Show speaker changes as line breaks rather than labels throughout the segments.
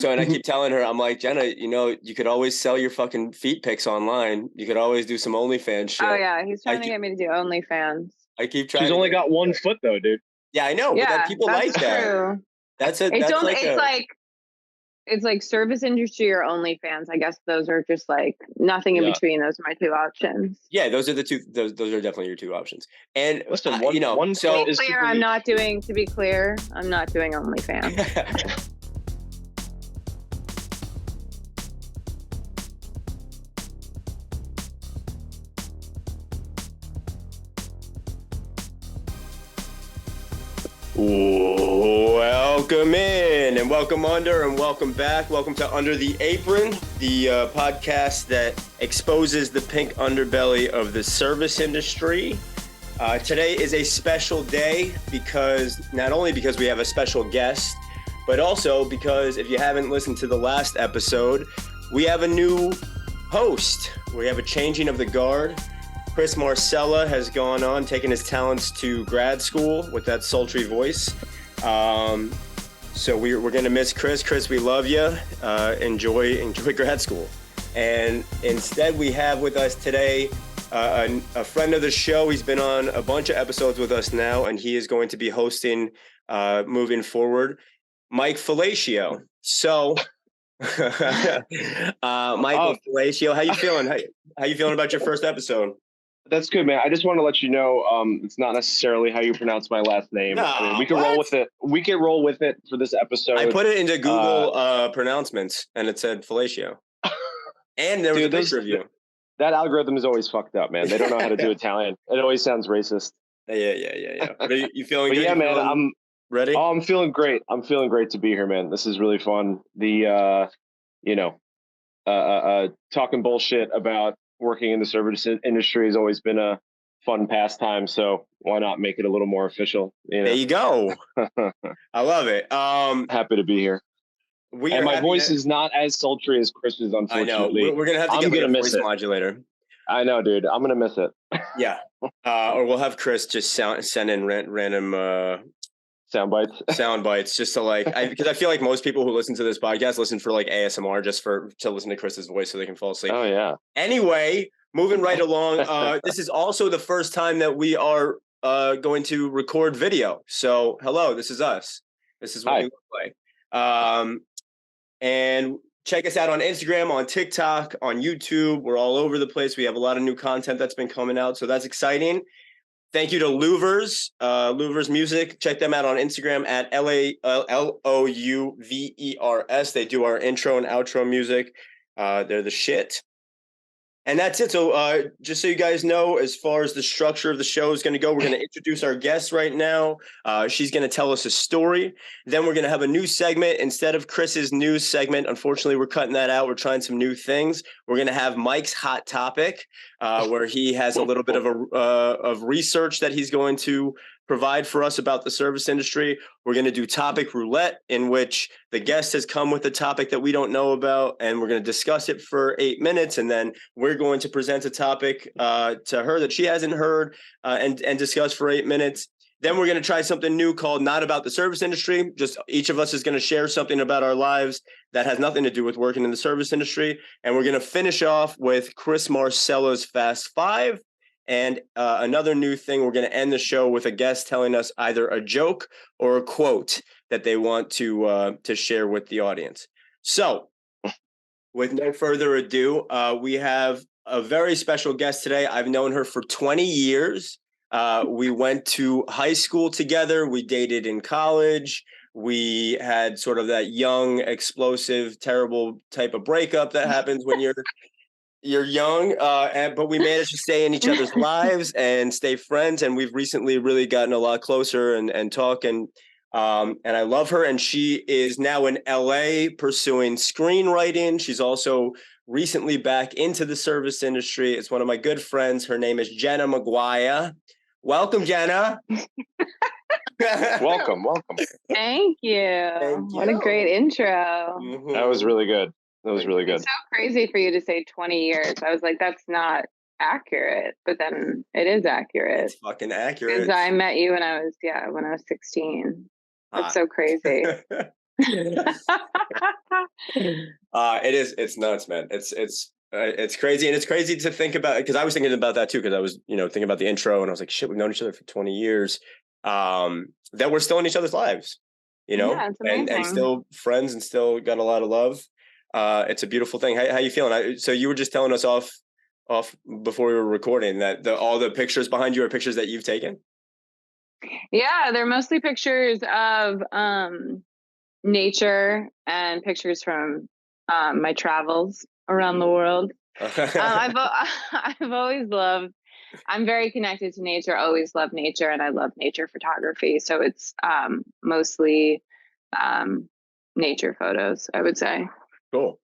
So, and I keep telling her, I'm like, Jenna, you could always sell your fucking feet pics online. You could always do some OnlyFans shit.
Oh yeah, he's trying to get me to do OnlyFans.
I keep trying.
She's only got 1 foot though, dude.
Yeah, I know, but people like that.
True. It's like service industry or OnlyFans. I guess those are just like nothing in between. Those are my two options.
Yeah, those are the two. Those are definitely your two options. And
listen,
to be
clear, I'm not doing OnlyFans.
Welcome in and welcome under and welcome back. Welcome to Under the Apron, the podcast that exposes the pink underbelly of the service industry. Today is a special day because not only because we have a special guest, but also because if you haven't listened to the last episode, we have a new host. We have a changing of the guard. Chris Marcella has gone on, taking his talents to grad school with that sultry voice. So we're going to miss Chris. Chris, we love you. Enjoy grad school. And instead, we have with us today a friend of the show. He's been on a bunch of episodes with us now, and he is going to be hosting moving forward. Mike Fellatio. So, Michael Fellatio, how you feeling? How you feeling about your first episode?
That's good, man. I just want to let you know, it's not necessarily how you pronounce my last name.
No,
I mean, we can roll with it. We can roll with it for this episode.
I put it into Google pronouncements, and it said Fellatio. And there was a picture of you.
That algorithm is always fucked up, man. They don't know how to do Italian. It always sounds racist.
Yeah. Are you feeling good?
Yeah, man. I'm
ready.
Oh, I'm feeling great. I'm feeling great to be here, man. This is really fun. Talking bullshit about working in the service industry has always been a fun pastime, so why not make it a little more official?
There you go. I love it.
Happy to be here. And my voice is not as sultry as Chris's, unfortunately.
I know. We're gonna have to get a voice modulator.
I know, dude. I'm gonna miss it.
Yeah. Or we'll have Chris just send in random sound bites just to because I feel like most people who listen to this podcast listen for like ASMR just to listen to Chris's voice so they can fall asleep.
Oh yeah.
Anyway, moving right along. This is also the first time that we are going to record video. So hello, this is us. This is what we look like. And check us out on Instagram, on TikTok, on YouTube. We're all over the place. We have a lot of new content that's been coming out, so that's exciting. Thank you to Louvers, Louvers Music. Check them out on Instagram at LOUVERS. They do our intro and outro music. They're the shit. And that's it. So just so you guys know, as far as the structure of the show is going to go, we're going to introduce our guest right now. She's going to tell us a story. Then we're going to have a new segment. Instead of Chris's news segment, unfortunately, we're cutting that out. We're trying some new things. We're going to have Mike's hot topic, where he has a little bit of research that he's going to provide for us about the service industry. We're going to do topic roulette, in which the guest has come with a topic that we don't know about, and we're going to discuss it for 8 minutes, and then we're going to present a topic to her that she hasn't heard and discuss for 8 minutes. Then we're going to try something new called Not About the Service Industry. Just each of us is going to share something about our lives that has nothing to do with working in the service industry, and we're going to finish off with Chris Marcella's Fast Five. And another new thing, we're going to end the show with a guest telling us either a joke or a quote that they want to share with the audience. So, with no further ado, we have a very special guest today. I've known her for 20 years. We went to high school together. We dated in college. We had sort of that young, explosive, terrible type of breakup that happens when you're young, but we managed to stay in each other's lives and stay friends. And we've recently really gotten a lot closer and talk. And I love her. And she is now in LA pursuing screenwriting. She's also recently back into the service industry. It's one of my good friends. Her name is Jenna McGuire. Welcome, Jenna.
Welcome.
Thank you. What a great intro.
Mm-hmm.
That was really good. It's
so crazy for you to say 20 years. I was like, that's not accurate, but then it is accurate.
It's fucking accurate.
Because I met you when I was 16. That's so crazy.
It's nuts, man. It's crazy, and it's crazy to think about, because I was thinking about that too, because I was thinking about the intro, and I was like, shit, we've known each other for 20 years, that we're still in each other's lives,
Yeah, it's amazing.
and still friends, and still got a lot of love. It's a beautiful thing. How you feeling? So you were just telling us off before we were recording that all the pictures behind you are pictures that you've taken.
Yeah, they're mostly pictures of nature and pictures from my travels around the world. I've always loved. I'm very connected to nature. Always loved nature, and I love nature photography. So it's mostly nature photos, I would say.
Cool.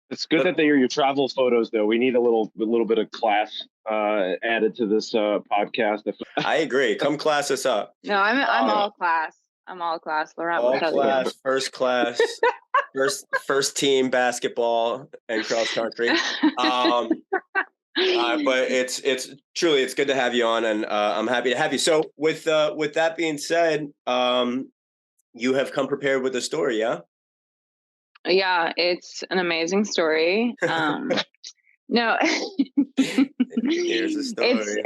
It's good that they are your travel photos, though. We need a little bit of class added to this podcast.
I agree. Come class us up.
No, I'm all class. I'm all class. Laurent
all class, first class, first team basketball and cross country. But it's truly, it's good to have you on, and I'm happy to have you. So with that being said, you have come prepared with a story, yeah?
Yeah, it's an amazing story. No,
here's a story.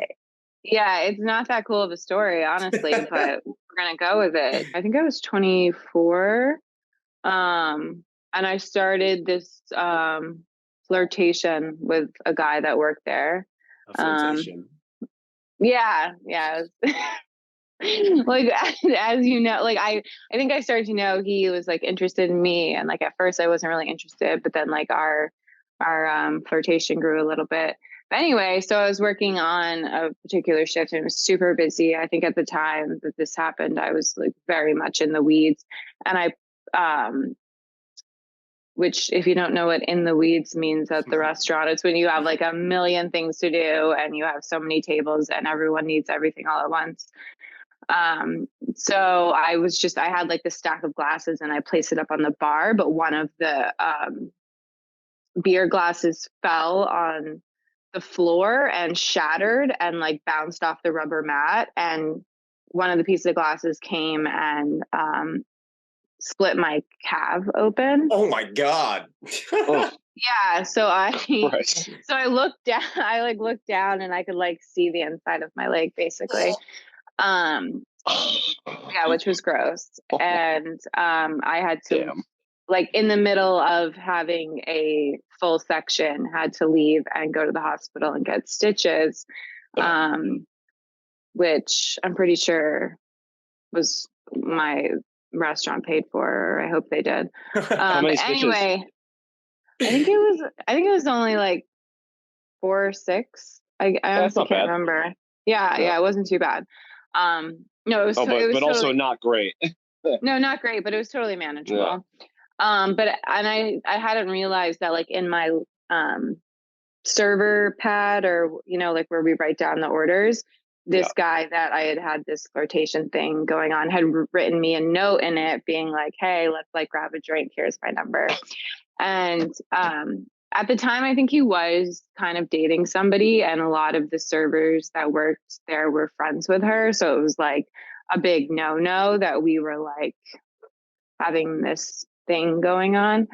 It's not that cool of a story, honestly, but we're gonna go with it. I think I was 24, and I started this flirtation with a guy that worked there.
A flirtation.
Yeah. Like, as you know, like I think I started to know he was like interested in me, and like at first I wasn't really interested, but then like our flirtation grew a little bit. But anyway, so I was working on a particular shift, and it was super busy. I think at the time that this happened, I was like very much in the weeds, and which, if you don't know what in the weeds means at the restaurant, it's when you have like a million things to do and you have so many tables and everyone needs everything all at once. So I had like this stack of glasses and I placed it up on the bar, but one of the beer glasses fell on the floor and shattered and like bounced off the rubber mat, and one of the pieces of glasses came and split my calf open.
Oh my God.
Yeah. So I looked down, looked down and I could like see the inside of my leg basically. Which was gross. And I had to like in the middle of having a full section, had to leave and go to the hospital and get stitches, which I'm pretty sure was my restaurant paid for, or I hope they did. Anyway, I think it was only like 4 or 6. I honestly can't remember. Yeah, it wasn't too bad. No, it was. But
also not great.
No, not great, but it was totally manageable. Yeah. But I hadn't realized that like in my server pad, or like where we write down the orders, this guy that I had this flirtation thing going on had written me a note in it being like, hey, let's like grab a drink, here's my number. And at the time, I think he was kind of dating somebody, and a lot of the servers that worked there were friends with her. So it was like a big no-no that we were like having this thing going on.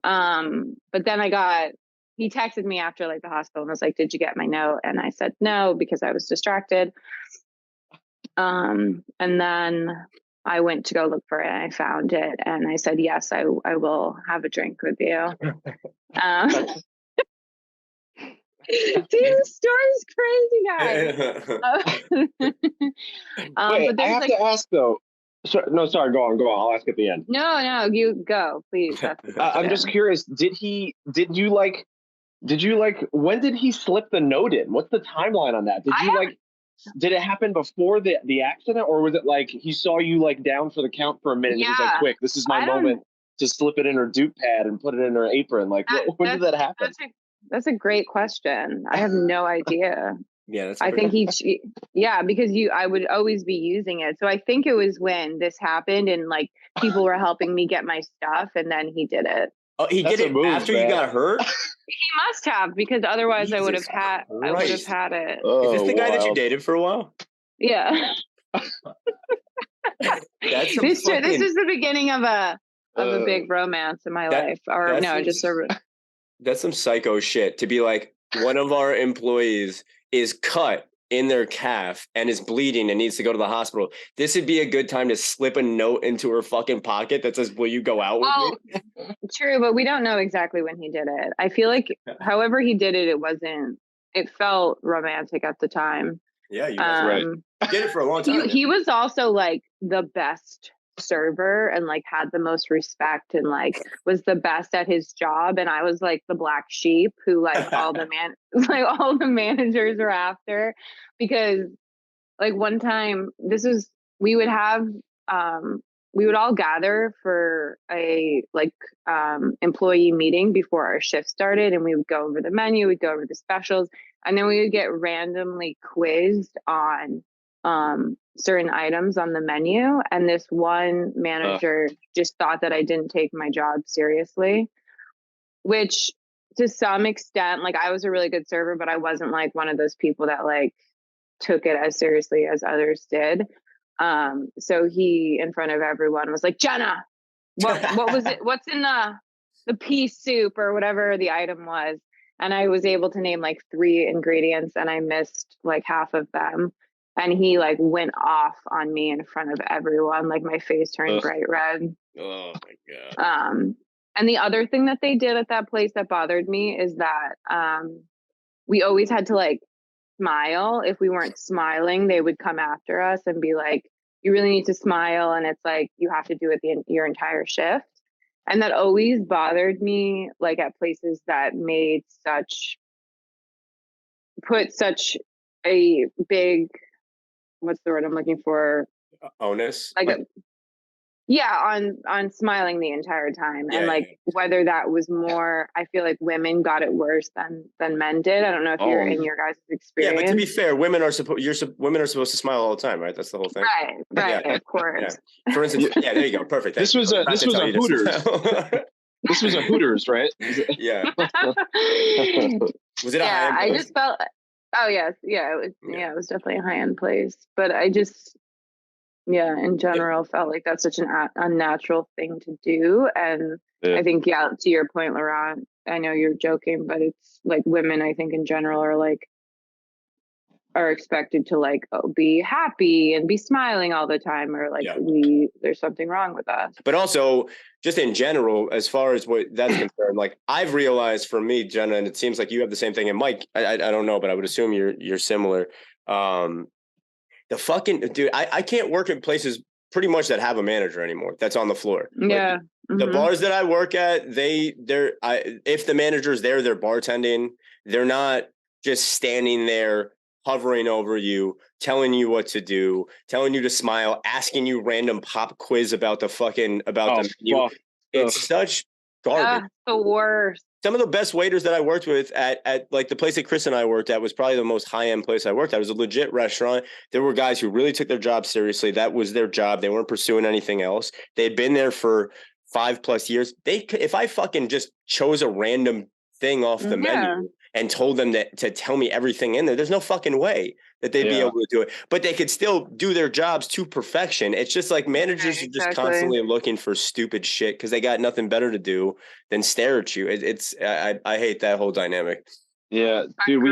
But then he texted me after like the hospital and was like, did you get my note? And I said no, because I was distracted. And then I went to go look for it and I found it. And I said, yes, I will have a drink with you. Dude, this story's crazy, guys.
Wait, I have to ask though. Sorry, go on. I'll ask at the end.
No, you go, please.
I'm just curious. Did you when did he slip the note in? What's the timeline on that? Did it happen before the accident, or was it like he saw you like down for the count for a minute and he was like, quick, this is my moment to slip it in her Duke pad and put it in her apron? Like, when did that happen?
That's a great question. I have no idea.
Yeah,
I think because I would always be using it. So I think it was when this happened and like people were helping me get my stuff, and then he did it.
Oh, he did it after you got hurt?
He must have, because otherwise I would have had it.
Is this the guy that you dated for a while?
Yeah.
This is the
beginning of a of a big romance in my life. Or no, just a.
That's some psycho shit to be like, one of our employees is cut in their calf and is bleeding and needs to go to the hospital. This would be a good time to slip a note into her fucking pocket that says, will you go out with me?
True, but we don't know exactly when he did it. I feel like however he did it, it felt romantic at the time.
Yeah, you guys right. Did it for a long time.
He was also like the best server and like had the most respect and like was the best at his job, and I was like the black sheep who like all the managers were after, because like one time we would all gather for a employee meeting before our shift started, and we would go over the menu, we'd go over the specials, and then we would get randomly quizzed on certain items on the menu. And this one manager just thought that I didn't take my job seriously, which to some extent, like I was a really good server, but I wasn't like one of those people that like took it as seriously as others did. So he, in front of everyone, was like, Jenna, what was it? What's in the pea soup or whatever the item was? And I was able to name like 3 ingredients, and I missed like half of them. And he like went off on me in front of everyone. Like my face turned bright red.
Oh my God.
And the other thing that they did at that place that bothered me is that we always had to like smile. If we weren't smiling, they would come after us and be like, you really need to smile. And it's like, you have to do it your entire shift. And that always bothered me, like at places that put such a big, what's the word I'm looking for?
Onus?
On smiling the entire time. Yeah, and like whether that was more, I feel like women got it worse than men did. I don't know if you're in your guys' experience.
Yeah, but to be fair, women are supposed to smile all the time, right? That's the whole thing.
Right, of course.
Yeah. For instance, there you go, perfect.
This was a Hooters. This was a Hooters, right?
Yeah. Was it a high-end place?
I just felt. Oh yes, it was definitely a high-end place, but I just. Yeah, in general, felt like that's such an unnatural thing to do. And I think, to your point, Laurent, I know you're joking, but it's like women, I think in general are expected to like be happy and be smiling all the time, or like there's something wrong with us.
But also just in general, as far as what that's concerned, like I've realized for me, Jenna, and it seems like you have the same thing. And Mike, I don't know, but I would assume you're similar. The fucking dude, I can't work in places pretty much that have a manager anymore that's on the floor.
Yeah.
Like, the bars that I work at, if the manager's there, they're bartending. They're not just standing there hovering over you, telling you what to do, telling you to smile, asking you random pop quiz about the menu. It's such garbage.
The worst.
Some of the best waiters that I worked with at like the place that Chris and I worked at was probably the most high-end place I worked at. It was a legit restaurant. There were guys who really took their job seriously. That was their job. They weren't pursuing anything else. They had been there for 5+ years. If I fucking just chose a random thing off the menu and told them to tell me everything in there's no fucking way that they'd be able to do it. But they could still do their jobs to perfection. It's just like managers are just constantly looking for stupid shit because they got nothing better to do than stare at you. I hate that whole dynamic.
Yeah, dude,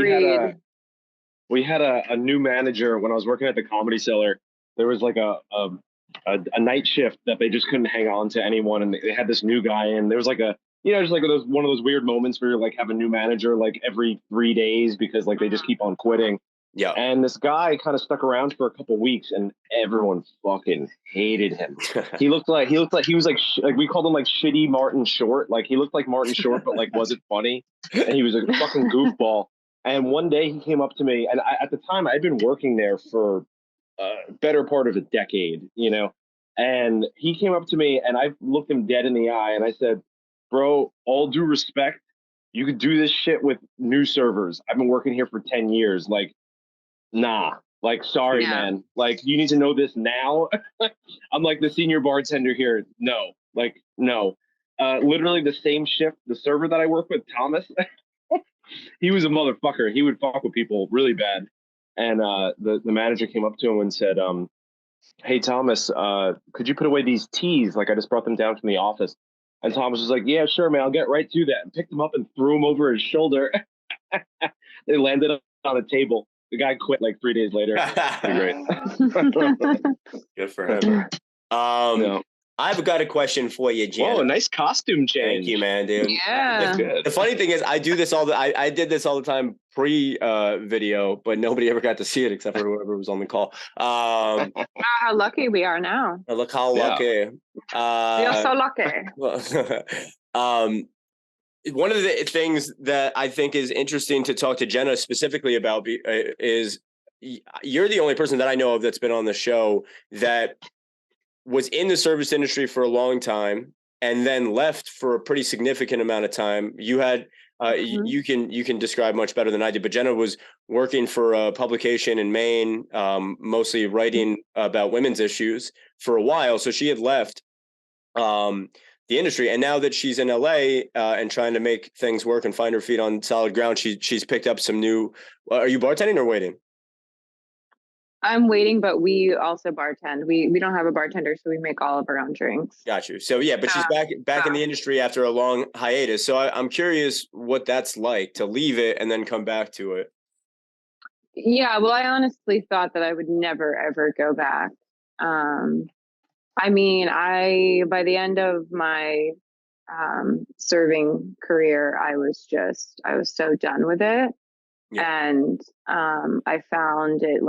we had a new manager when I was working at the Comedy Cellar. There was like a night shift that they just couldn't hang on to anyone, and they had this new guy in. There was like just like one of those weird moments where you like have a new manager like every 3 days because like they just keep on quitting.
Yeah.
And this guy kind of stuck around for a couple weeks, and everyone fucking hated him. He looked like he was like we called him like shitty Martin Short. Like he looked like Martin Short, but like wasn't funny, and he was a fucking goofball. And one day he came up to me, and at the time I'd been working there for a better part of a decade, and he came up to me, and I looked him dead in the eye, and I said, bro, all due respect, you could do this shit with new servers. I've been working here for 10 years. Like, nah, like, sorry, man. Like, you need to know this now. I'm like the senior bartender here. No, like, no. Literally the same shift, the server that I work with, Thomas, he was a motherfucker. He would fuck with people really bad. And the manager came up to him and said, hey, Thomas, could you put away these teas? Like, I just brought them down from the office. And Thomas was like, yeah, sure, man, I'll get right to that. And picked them up and threw them over his shoulder. They landed on a table. The guy quit like 3 days later. Pretty great.
Good for him. No. I've got a question for you, Jenna.
Whoa, nice costume change.
Thank you, man, dude.
Yeah.
The funny thing is, I do this all the. I did this all the time pre-video, but nobody ever got to see it except for whoever was on the call.
How lucky we are now.
Look how lucky.
You're so lucky.
One of the things that I think is interesting to talk to Jenna specifically about is you're the only person that I know of that's been on the show that was in the service industry for a long time and then left for a pretty significant amount of time. You had you can describe much better than I did, but Jenna was working for a publication in Maine, mostly writing about women's issues for a while. So she had left the industry, and now that she's in LA and trying to make things work and find her feet on solid ground, she's picked up some new. Are you bartending or waiting?
I'm waiting, but we also bartend. We don't have a bartender, so we make all of our own drinks.
Got you. So yeah, but she's back in the industry after a long hiatus. So I'm curious what that's like to leave it and then come back to it.
Yeah, well, I honestly thought that I would never ever go back. I mean, by the end of my serving career, I was so done with it. Yeah. And I found it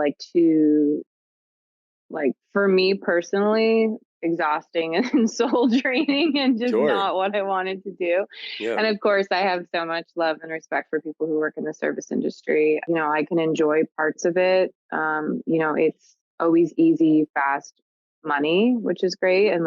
for me personally, exhausting and soul draining and just not what I wanted to do. Yeah. And of course, I have so much love and respect for people who work in the service industry. You know, I can enjoy parts of it. You know, it's always easy, fast money, which is great. And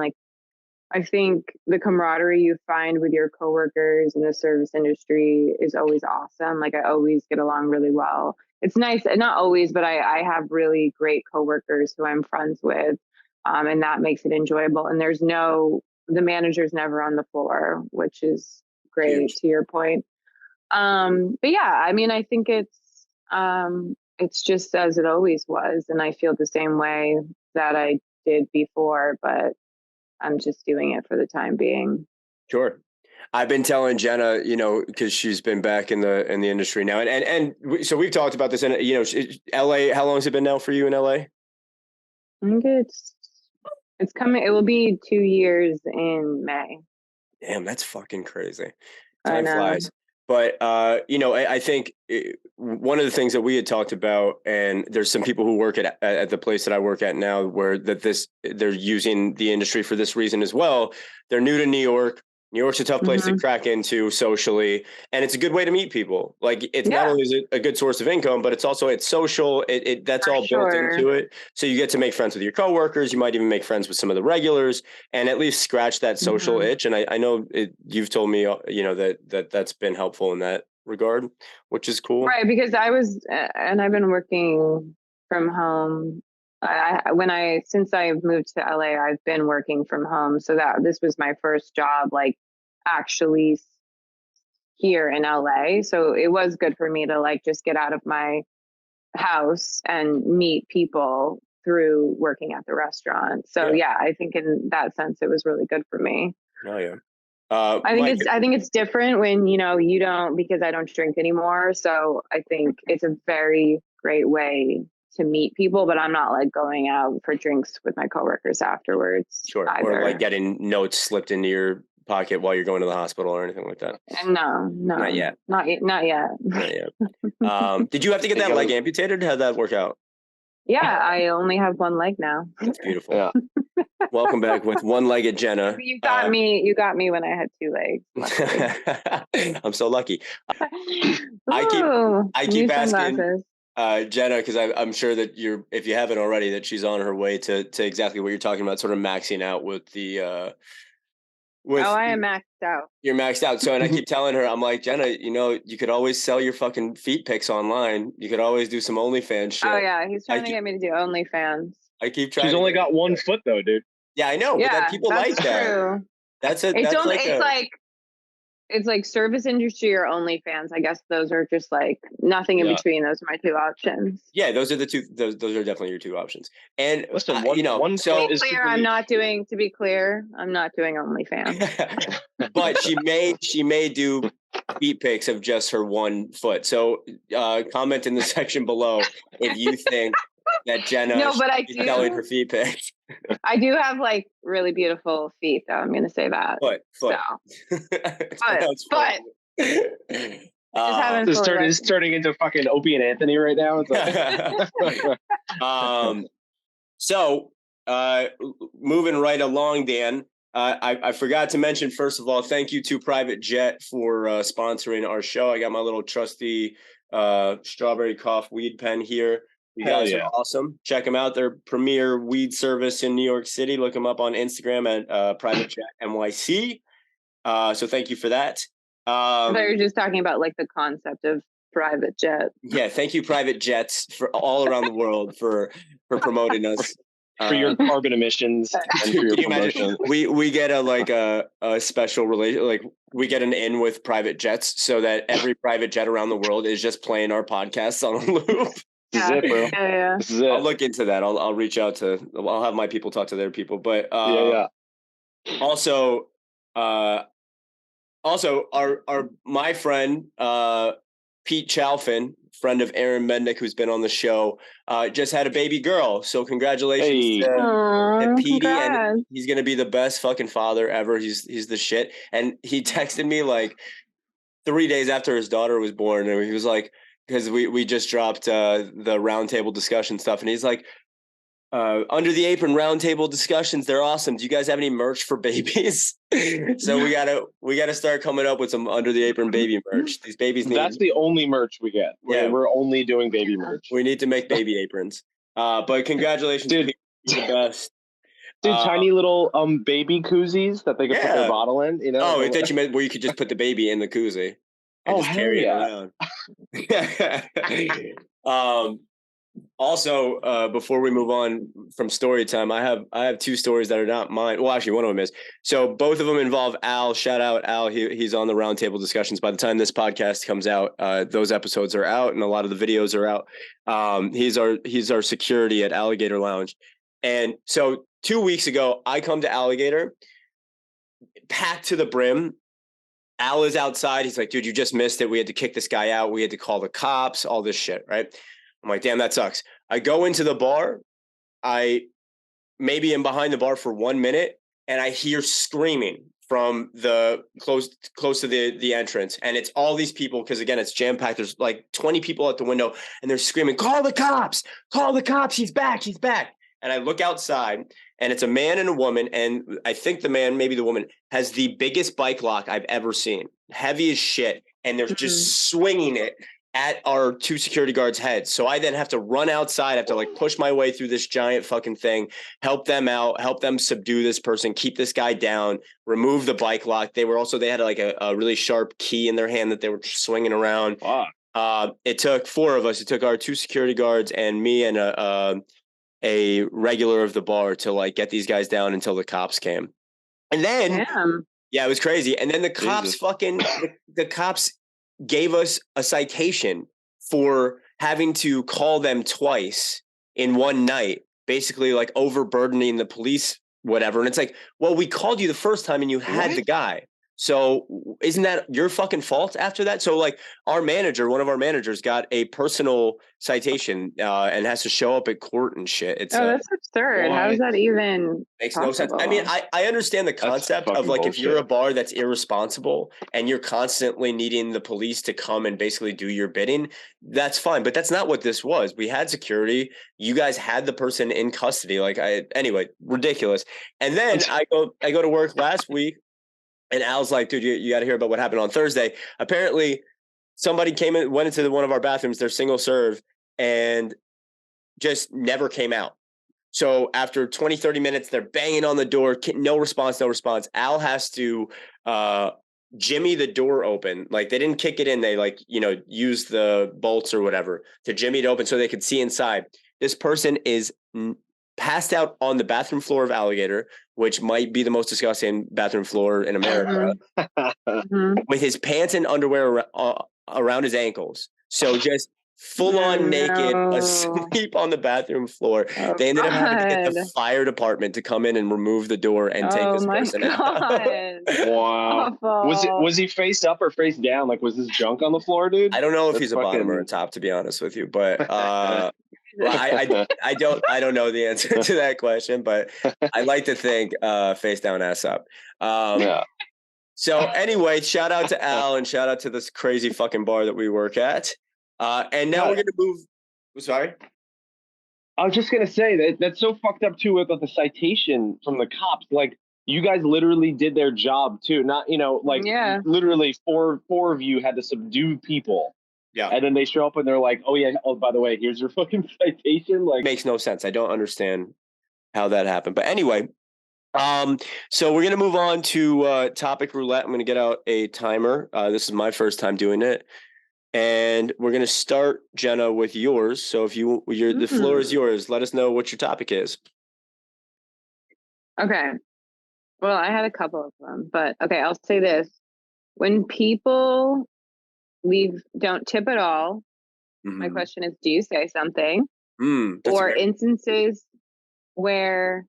I think the camaraderie you find with your coworkers in the service industry is always awesome. I always get along really well. It's nice, not always, but I have really great coworkers who I'm friends with, and that makes it enjoyable. And the manager's never on the floor, which is great. Huge. To your point. But yeah, I mean, I think it's just as it always was, and I feel the same way that I did before, but I'm just doing it for the time being.
Sure. I've been telling Jenna, you know, because she's been back in the industry now, and so we've talked about this. And you know, LA. How long has it been now for you in LA?
I think it's coming. It will be 2 years in May.
Damn, that's fucking crazy. Time flies. But, you know, I think one of the things that we had talked about, and there's some people who work at the place that I work at now where they're using the industry for this reason as well. They're new to New York. New York's a tough place to crack into socially, and it's a good way to meet people. It's not only is it a good source of income, but it's social. That's all built into it. So you get to make friends with your coworkers. You might even make friends with some of the regulars, and at least scratch that social itch. And I know you've told me, you know, that's been helpful in that regard, which is cool.
Right, because I've been working from home. Since I've moved to LA, I've been working from home. So this was my first job, actually here in LA. So it was good for me to just get out of my house and meet people through working at the restaurant. So yeah, I think in that sense, it was really good for me.
Oh yeah.
I think it's different when, you know, you don't, because I don't drink anymore. So I think it's a very great way to meet people, but I'm not going out for drinks with my coworkers afterwards.
Sure. Either. Or getting notes slipped into your pocket while you're going to the hospital or anything like that.
No, not yet. Not yet.
Not yet. Did you have to get that leg amputated? How'd that work out?
Yeah, I only have one leg now. That's
beautiful. Yeah. Welcome back with one-legged Jenna.
You got me. You got me when I had two legs.
I'm so lucky. I keep asking Jenna, because I'm sure that if you haven't already, that she's on her way to exactly what you're talking about, sort of maxing out with the.
I am maxed out.
You're maxed out. So, and I keep telling her, I'm like, Jenna, you know, you could always sell your fucking feet pics online. You could always do some OnlyFans shit.
Oh yeah, he's trying to get me to do OnlyFans.
I keep trying.
She's only got 1 foot though, dude.
Yeah, I know. Yeah, but people like that.
True.
That's it.
It's It's like service industry or OnlyFans. I guess those are just like nothing in between. Those are my two options.
Yeah, those are the two. Those are definitely your two options. And
listen,
so
to be clear, I'm not doing OnlyFans.
But she may do feet pics of just her one foot. So comment in the section below if you think that Jenna is selling her feet pics.
I do have like really beautiful feet, though. I'm going to say that.
Foot.
So.
It's turning into fucking Opie and Anthony right now.
So moving right along, Dan. I forgot to mention, first of all, thank you to Private Jet for sponsoring our show. I got my little trusty strawberry cough weed pen here. You guys are awesome. Check them out. They're premier weed service in New York City. Look them up on Instagram at Private Jet NYC. So thank you for that.
I thought you were just talking about like the concept of private jet.
Yeah, thank you, private jets, for all around the world for promoting us.
For your carbon emissions and for your promotion.
We get a special relation, like we get an in with private jets so that every private jet around the world is just playing our podcasts on a loop.
This is it, bro.
Yeah.
This is it.
I'll look into that. I'll reach out I'll have my people talk to their people. But Also my friend Pete Chalfin, friend of Aaron Mendick, who's been on the show, just had a baby girl. So congratulations to Petey, and he's gonna be the best fucking father ever. He's the shit. And he texted me like 3 days after his daughter was born, and he was like, because we just dropped the roundtable discussion stuff, and he's like, under the apron roundtable discussions, they're awesome. Do you guys have any merch for babies? So we gotta start coming up with some under the apron baby merch. These babies need.
That's the only merch we get. Yeah, we're only doing baby merch.
We need to make baby aprons. But congratulations, dude. You're the best.
Dude, tiny little baby koozies that they can put their bottle in. You know?
Oh, I thought you meant where you could just put the baby in the koozie and just carry it around. Also, before we move on from story time, I have two stories that are not mine. Well, actually, one of them is. So both of them involve Al. Shout out Al. He's on the roundtable discussions. By the time this podcast comes out, those episodes are out and a lot of the videos are out. He's our security at Alligator Lounge. And so 2 weeks ago, I come to Alligator, packed to the brim. Al is outside. He's like, dude, you just missed it. We had to kick this guy out. We had to call the cops, all this shit, right? I'm like, damn, that sucks. I go into the bar. I maybe am behind the bar for 1 minute, and I hear screaming from the close to the entrance. And it's all these people, because again, it's jam-packed. There's like 20 people at the window, and they're screaming, call the cops, he's back. And I look outside, and it's a man and a woman, and I think the man, maybe the woman, has the biggest bike lock I've ever seen. Heavy as shit, and they're just swinging it at our two security guards' heads. So I then have to run outside, I have to like push my way through this giant fucking thing, help them out, help them subdue this person, keep this guy down, remove the bike lock. They had like a really sharp key in their hand that they were swinging around.
Wow.
It took four of us. It took our two security guards and me and a regular of the bar to like get these guys down until the cops came. And then, it was crazy. And then the cops the cops gave us a citation for having to call them twice in one night, basically like overburdening the police, whatever. And it's like, well, we called you the first time and you had the guy. So isn't that your fucking fault after that? So like one of our managers got a personal citation and has to show up at court and shit. It's
that's absurd. How does that even
makes no sense? I mean, I understand the concept of like, if you're a bar that's irresponsible and you're constantly needing the police to come and basically do your bidding, that's fine. But that's not what this was. We had security. You guys had the person in custody. Anyway, ridiculous. And then I go to work last week. And Al's like, dude, you got to hear about what happened on Thursday. Apparently, somebody went into one of our bathrooms, they're single serve, and just never came out. So after 20, 30 minutes, they're banging on the door. No response. Al has to jimmy the door open. Like, they didn't kick it in. They used the bolts or whatever to jimmy it open so they could see inside. This person is passed out on the bathroom floor of Alligator, which might be the most disgusting bathroom floor in America, with his pants and underwear around his ankles. So just full on naked, asleep on the bathroom floor. They ended up having to get the fire department to come in and remove the door and take this person out.
Wow.
Awful.
Was he face up or face down? Like, was his junk on the floor, dude?
I don't know if he's a bottom or a top, to be honest with you, but I don't know the answer to that question, but I like to think face down, ass up. So anyway, shout out to Al and shout out to this crazy fucking bar that we work at. And now we're gonna move. Sorry,
I was just gonna say that's so fucked up too with the citation from the cops. Like, you guys literally did their job too. Not, literally four of you had to subdue people.
Yeah.
And then they show up and they're like, "Oh yeah, by the way, here's your fucking citation." Like,
makes no sense. I don't understand how that happened. But anyway, so we're gonna move on to topic roulette. I'm gonna get out a timer. This is my first time doing it. And we're going to start, Jenna, with yours. So if the floor is yours, let us know what your topic is.
Okay. Well, I had a couple of them, but okay, I'll say this. When people don't tip at all, my question is, do you say something? Or instances where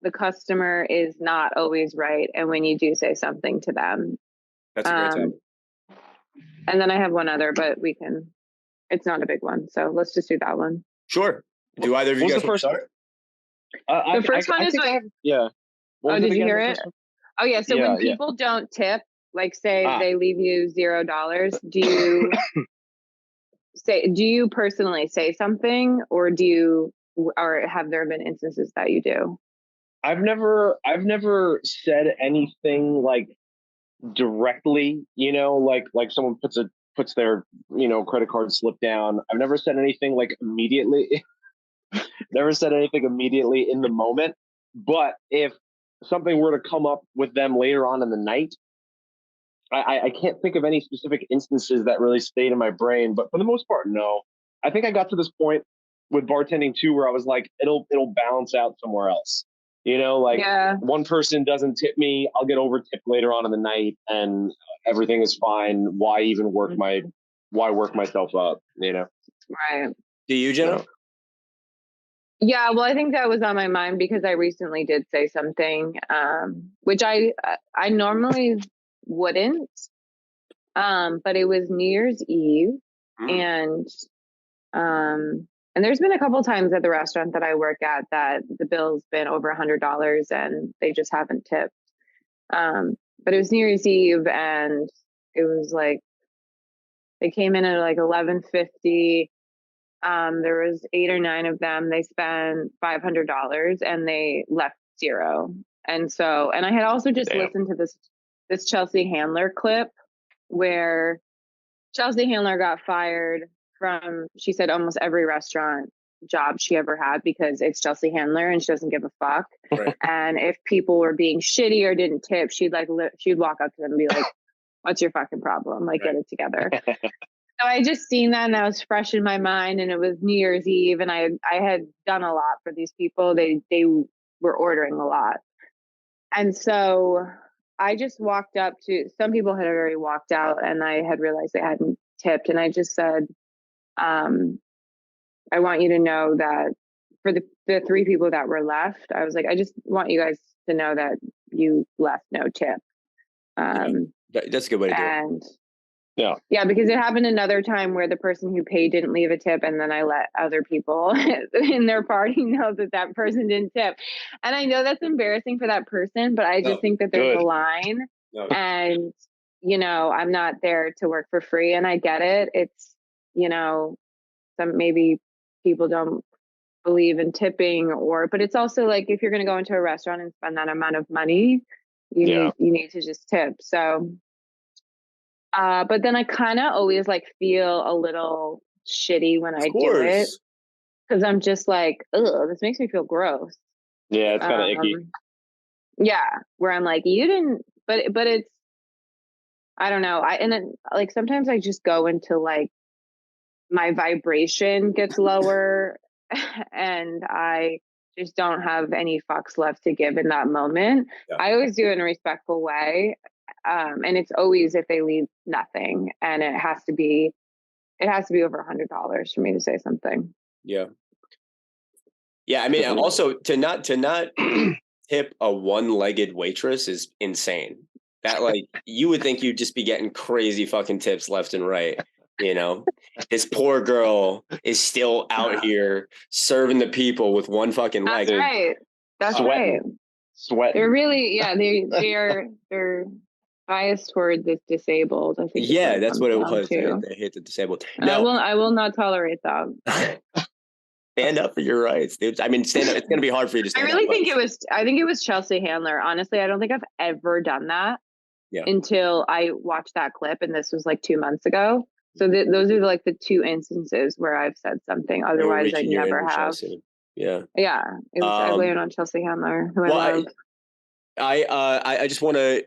the customer is not always right, and when you do say something to them.
That's a great topic.
And then I have one other, but it's not a big one. So let's just do that one.
Sure. Do either of you guys want to start?
The first one is like,
yeah.
Oh, did you hear it? Oh yeah. So when people don't tip, like say they leave you $0, do you personally say something, or have there been instances that you do?
I've never said anything like directly, like someone puts their credit card slip down. I've never said anything like immediately. Never said anything immediately in the moment. But if something were to come up with them later on in the night, I can't think of any specific instances that really stayed in my brain. But for the most part, no. I think I got to this point with bartending too, where I was like, it'll balance out somewhere else. One person doesn't tip me, I'll get over tipped later on in the night, and everything is fine. Why work myself up?
Right.
Do you, Jenna?
Yeah, well, I think that was on my mind because I recently did say something, which I normally wouldn't, but it was New Year's Eve, and there's been a couple times at the restaurant that I work at that the bill's been over $100 and they just haven't tipped. But it was New Year's Eve, and it was like they came in at like $11.50. There was 8 or 9 of them. They spent $500 and they left $0. And I had also just listened to this Chelsea Handler clip where Chelsea Handler got fired from, she said, almost every restaurant job she ever had because it's Chelsea Handler and she doesn't give a fuck.
Right.
And if people were being shitty or didn't tip, she'd walk up to them and be like, "What's your fucking problem? Like, get it together." So I just seen that and that was fresh in my mind, and it was New Year's Eve, and I had done a lot for these people. They were ordering a lot. And so I just walked up to, some people had already walked out and I had realized they hadn't tipped, and I just said, I want you to know that for the 3 people that were left, I was like, I just want you guys to know that you left no tip.
That's a good way to do it.
Yeah, because it happened another time where the person who paid didn't leave a tip, and then I let other people in their party know that person didn't tip. And I know that's embarrassing for that person, but I just think that there's a line, and I'm not there to work for free, and I get it. It's some maybe people don't believe in tipping, but it's also like if you're going to go into a restaurant and spend that amount of money, you need to just tip. So. But then I kind of always like feel a little shitty when I do it, because I'm just like, ugh, this makes me feel gross.
Yeah, it's kind of icky.
Yeah, where I'm like, you didn't, but it's, I don't know. And then like sometimes I just go into like my vibration gets lower, and I just don't have any fucks left to give in that moment.
Yeah.
I always do it in a respectful way. And it's always if they leave nothing, and it has to be over $100 for me to say something.
Yeah. Yeah. I mean, also to not tip a one-legged waitress is insane. That, like, you would think you'd just be getting crazy fucking tips left and right. You know, this poor girl is still out here serving the people with one fucking leg.
That's right. That's right.
Sweating.
They're really, they're biased toward this disabled. I think.
Yeah, that's what it was. They hate the disabled.
No, I will not tolerate them.
Stand up for your rights, dude. I mean, stand up. It's going to be hard for you to stand up.
I think it was Chelsea Handler. Honestly, I don't think I've ever done that until I watched that clip, and this was like 2 months ago. So those are like the two instances where I've said something. Otherwise, I never have.
Chelsea. Yeah.
Yeah. I blame it on Chelsea Handler, who I love.
I just want to,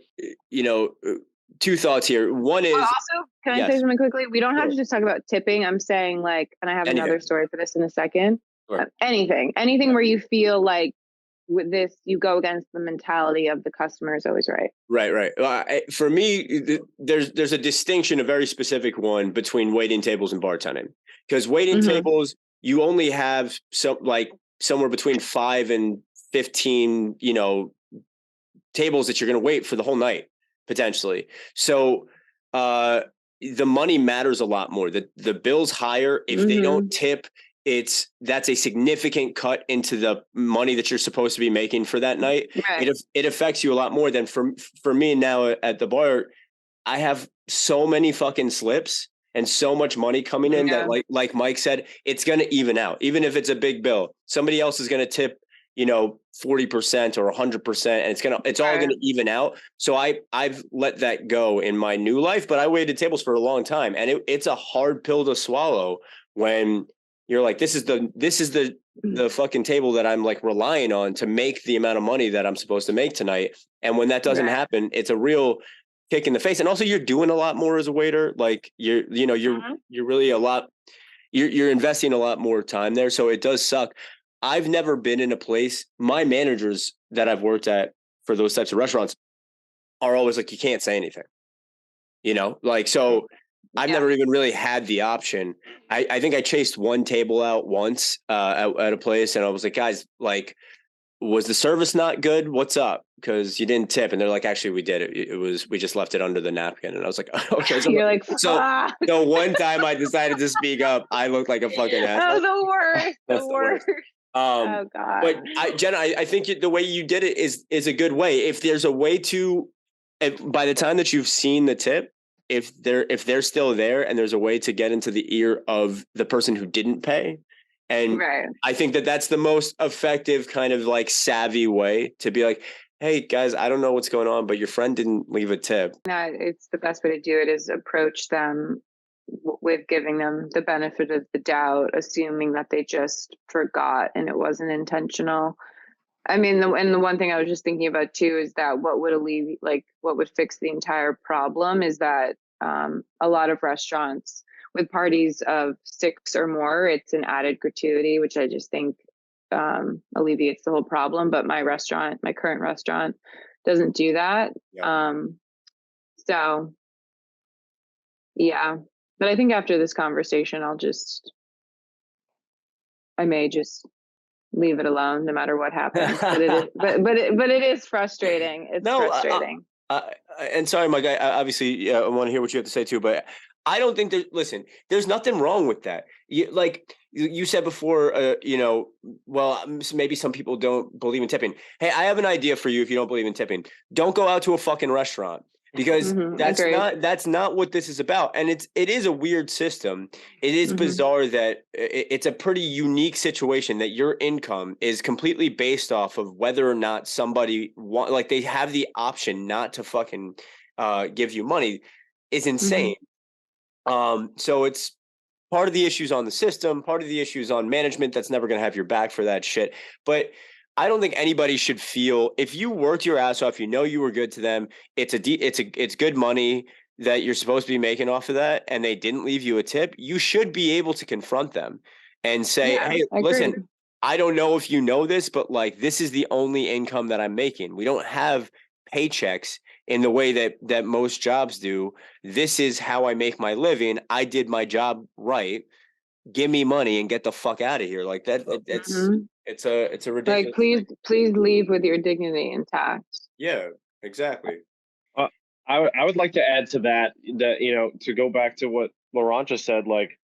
two thoughts here. One is
also, can I say something quickly? We don't have to just talk about tipping. I'm saying, like, and I have another story for this in a second. Sure. Anything where you feel like with this, you go against the mentality of the customer is always right. Right.
For me, there's a distinction, a very specific one, between waiting tables and bartending. Because waiting tables, you only have somewhere between 5 and 15, tables that you're going to wait for the whole night, potentially. So the money matters a lot more. The bill's higher. If they don't tip, that's a significant cut into the money that you're supposed to be making for that night. Right. It affects you a lot more than for me now at the bar. I have so many fucking slips and so much money coming in that, like Mike said, it's going to even out. Even if it's a big bill, somebody else is going to tip, 40% or 100%, and it's all going to even out. So I've let that go in my new life, but I waited tables for a long time, and it's a hard pill to swallow when you're like, this is the fucking table that I'm like relying on to make the amount of money that I'm supposed to make tonight. And when that doesn't happen, it's a real kick in the face. And also, you're doing a lot more as a waiter. Like you're really you're investing a lot more time there. So it does suck. I've never been in a place, my managers that I've worked at for those types of restaurants are always like, you can't say anything, so I've never even really had the option. I think I chased one table out once at a place, and I was like, guys, like, was the service not good? What's up? Because you didn't tip. And they're like, actually, we did. We just left it under the napkin. And I was like, okay. So
you're like,
so one time I decided to speak up, I looked like a fucking asshole.
That was the worst. Oh God.
But Jenna, I think the way you did it is a good way. If there's a way to, by the time that you've seen the tip, if they're still there and there's a way to get into the ear of the person who didn't pay. And I think that's the most effective kind of like savvy way to be like, hey guys, I don't know what's going on, but your friend didn't leave a tip.
It's the best way to do it is approach them with giving them the benefit of the doubt, assuming that they just forgot and it wasn't intentional. I mean, the one thing I was just thinking about too is that what would fix the entire problem is that a lot of restaurants with parties of 6 or more, it's an added gratuity, which I just think alleviates the whole problem. But my current restaurant doesn't do that. Yeah. So yeah, but I think after this conversation, I may just leave it alone no matter what happens. But it is frustrating. It's frustrating.
And sorry, Mike, I obviously I want to hear what you have to say too, but I don't think there's nothing wrong with that. Like you said before, well, maybe some people don't believe in tipping. Hey, I have an idea for you. If you don't believe in tipping, don't go out to a fucking restaurant, because that's not what this is about. And it is a weird system. It is bizarre that it's a pretty unique situation that your income is completely based off of whether or not somebody they have the option not to fucking give you money is insane. So it's part of the issues on the system, part of the issues on management that's never going to have your back for that shit. But I don't think anybody should feel, if you worked your ass off, you were good to them, it's good money that you're supposed to be making off of that, and they didn't leave you a tip, you should be able to confront them and say, hey, listen, I don't know if you know this, but like this is the only income that I'm making. We don't have paychecks in the way that most jobs do. This is how I make my living. I did my job right. Give me money and get the fuck out of here. Like that. It's a ridiculous.
Like, please leave with your dignity intact.
Yeah, exactly.
I would like to add to that, to go back to what Laurent just said, like,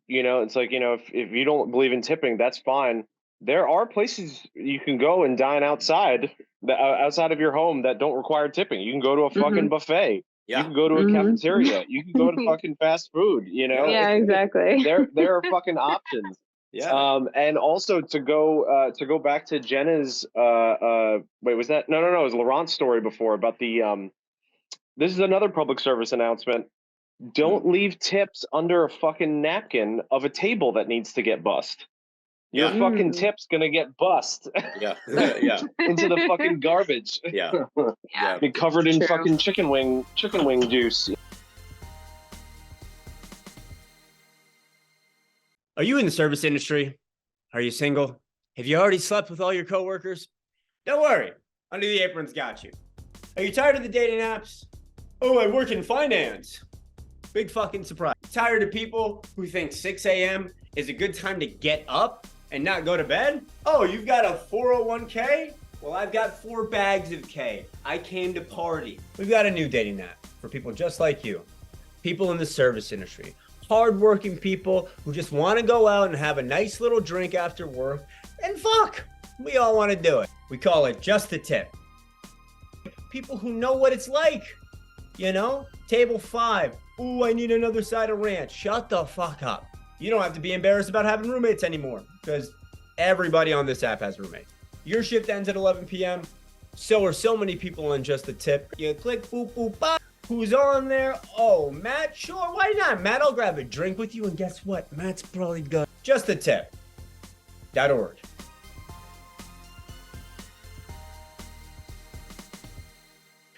it's like, if you don't believe in tipping, that's fine. There are places you can go and dine outside of your home that don't require tipping. You can go to a fucking buffet. Yeah. You can go to a cafeteria. You can go to fucking fast food,
Yeah, exactly.
There are fucking options.
Yeah.
And also to go back to Jenna's wait, was that no, it was Laurent's story before about the this is another public service announcement. Don't leave tips under a fucking napkin of a table that needs to get bussed. Your fucking tip's gonna get bussed.
Yeah. Yeah.
Into the fucking garbage.
Yeah.
Yeah.
Be covered in fucking chicken wing juice.
Are you in the service industry? Are you single? Have you already slept with all your coworkers? Don't worry, Under the Apron's got you. Are you tired of the dating apps? Oh, I work in finance. Big fucking surprise. Tired of people who think 6 a.m. is a good time to get up and not go to bed? Oh, you've got a 401k? Well, I've got 4 bags of K. I came to party. We've got a new dating app for people just like you. People in the service industry. Hardworking people who just want to go out and have a nice little drink after work. And fuck, we all want to do it. We call it Just the Tip. People who know what it's like. Table 5. Ooh, I need another side of ranch. Shut the fuck up. You don't have to be embarrassed about having roommates anymore because everybody on this app has roommates. Your shift ends at 11 p.m. So are so many people on Just the Tip. You click, boop, boop, bop. Who's on there? Oh, Matt? Sure, why not? Matt, I'll grab a drink with you. And guess what? Matt's probably good. Just the Tip.org.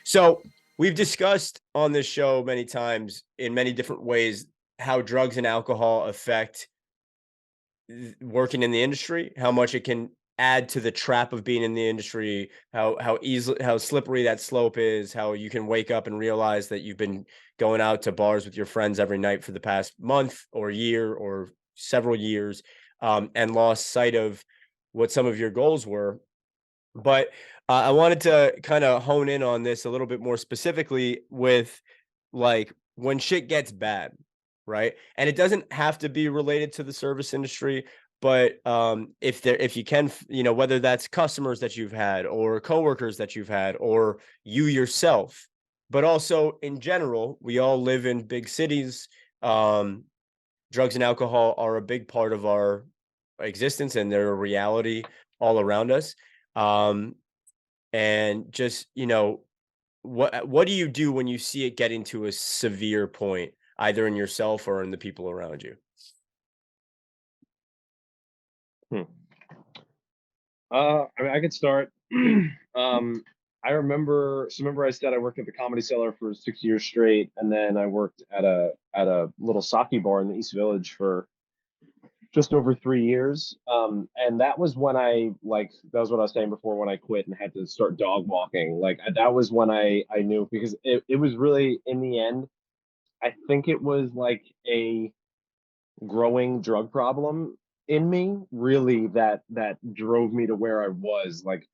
So we've discussed on this show many times in many different ways how drugs and alcohol affect working in the industry, how much it can add to the trap of being in the industry, how slippery that slope is, how you can wake up and realize that you've been going out to bars with your friends every night for the past month or year or several years, and lost sight of what some of your goals were. But I wanted to kind of hone in on this a little bit more specifically with like when shit gets bad, right? And it doesn't have to be related to the service industry, but if you can, whether that's customers that you've had or coworkers that you've had or you yourself, but also in general, we all live in big cities. Drugs and alcohol are a big part of our existence and they're a reality all around us. And just, what do you do when you see it getting to a severe point, either in yourself or in the people around you?
I could start. I remember I said I worked at the Comedy Cellar for 6 years straight, and then I worked at a little sake bar in the East Village for just over 3 years. And that was when that was what I was saying before, when I quit and had to start dog walking. Like that was when I knew, because it was really, in the end, I think it was like a growing drug problem in me, really, that drove me to where I was. Like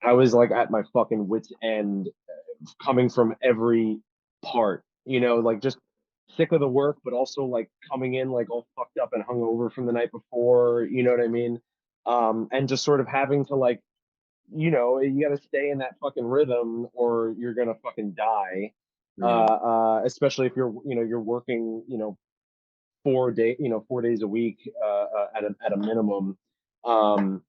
I was like at my fucking wit's end, coming from every part, like just sick of the work, but also like coming in like all fucked up and hungover from the night before, you know what I mean? And just sort of having to like, you got to stay in that fucking rhythm or you're gonna fucking die. Especially if you're working, 4 days a week at a minimum. That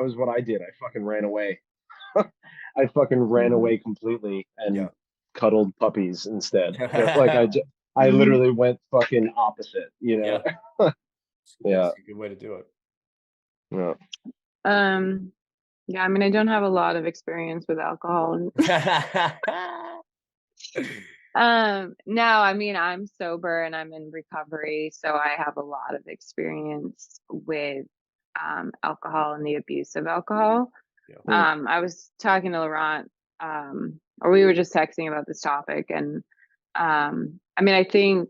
was what I did. I fucking ran away. I fucking ran away completely and cuddled puppies instead. Like I literally went fucking opposite, Yeah.
That's a good way to do it.
Yeah.
Yeah, I mean, I don't have a lot of experience with alcohol. No, I mean, I'm sober and I'm in recovery, so I have a lot of experience with alcohol and the abuse of alcohol.
Yeah.
I was talking to Laurent, or we were just texting about this topic, and I mean, I think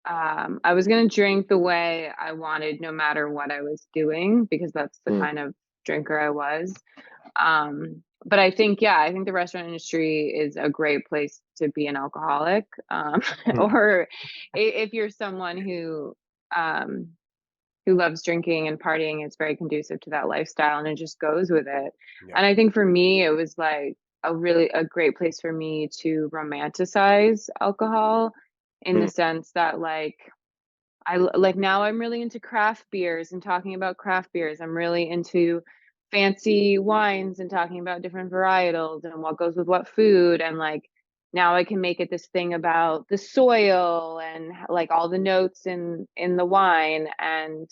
I was gonna drink the way I wanted, no matter what I was doing, because that's the kind of drinker I was. But I think, yeah, I think the restaurant industry is a great place to be an alcoholic. Or if you're someone um, who loves drinking and partying, it's very conducive to that lifestyle and it just goes with it.
Yeah.
And I think for me, it was like a great place for me to romanticize alcohol in the sense that like now I'm really into craft beers and talking about craft beers. I'm really into fancy wines and talking about different varietals and what goes with what food. And like now I can make it this thing about the soil and like all the notes in the wine. And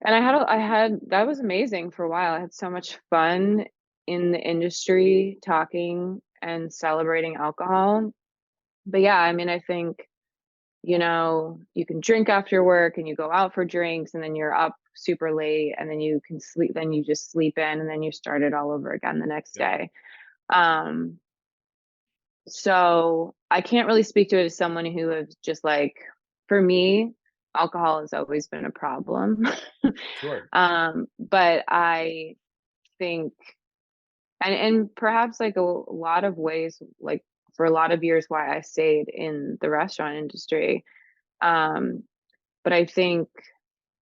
I had that was amazing for a while. I had so much fun in the industry talking and celebrating alcohol. But yeah, I mean, I think you can drink after work and you go out for drinks and then you're up super late and then you can sleep, then you just sleep in and then you start it all over again the next day. So I can't really speak to it as someone who is just like, for me, alcohol has always been a problem.
Sure.
But I think, and perhaps like a lot of ways, like for a lot of years, why I stayed in the restaurant industry. But I think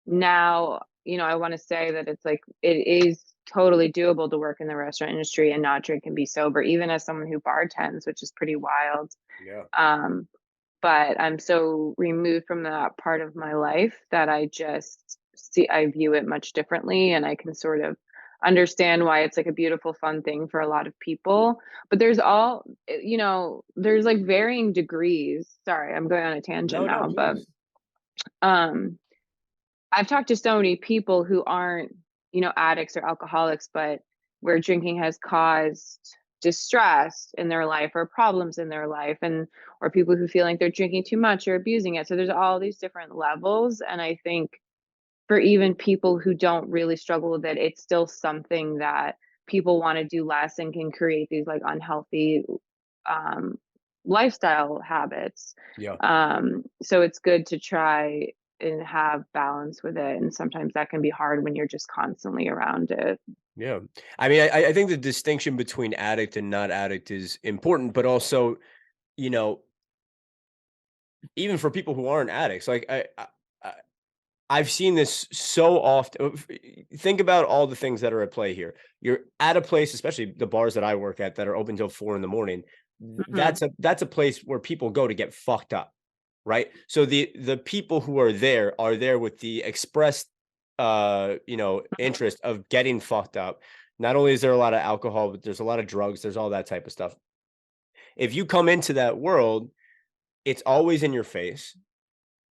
now, I want to say that it's like it is totally doable to work in the restaurant industry and not drink and be sober, even as someone who bartends, which is pretty wild.
Yeah.
But I'm so removed from that part of my life that I view it much differently, and I can sort of understand why it's like a beautiful, fun thing for a lot of people. But there's like varying degrees. Sorry, I'm going on a tangent
No,
now, but
please.
I've talked to so many people who aren't, addicts or alcoholics, but where drinking has caused distress in their life or problems in their life, and or people who feel like they're drinking too much or abusing it. So there's all these different levels. And I think for even people who don't really struggle with it, it's still something that people want to do less and can create these like unhealthy um, lifestyle habits.
Yeah.
So it's good to try and have balance with it. And sometimes that can be hard when you're just constantly around it.
Yeah. I mean, I think the distinction between addict and not addict is important, but also, you know, even for people who aren't addicts, like I I've seen this so often. Think about all the things that are at play here. You're at a place, especially the bars that I work at that are open till 4 in the morning.
Hmm.
That's a place where people go to get fucked up, right? So the people who are there with the express interest of getting fucked up. Not only is there a lot of alcohol, but there's a lot of drugs, there's all that type of stuff. If you come into that world, it's always in your face.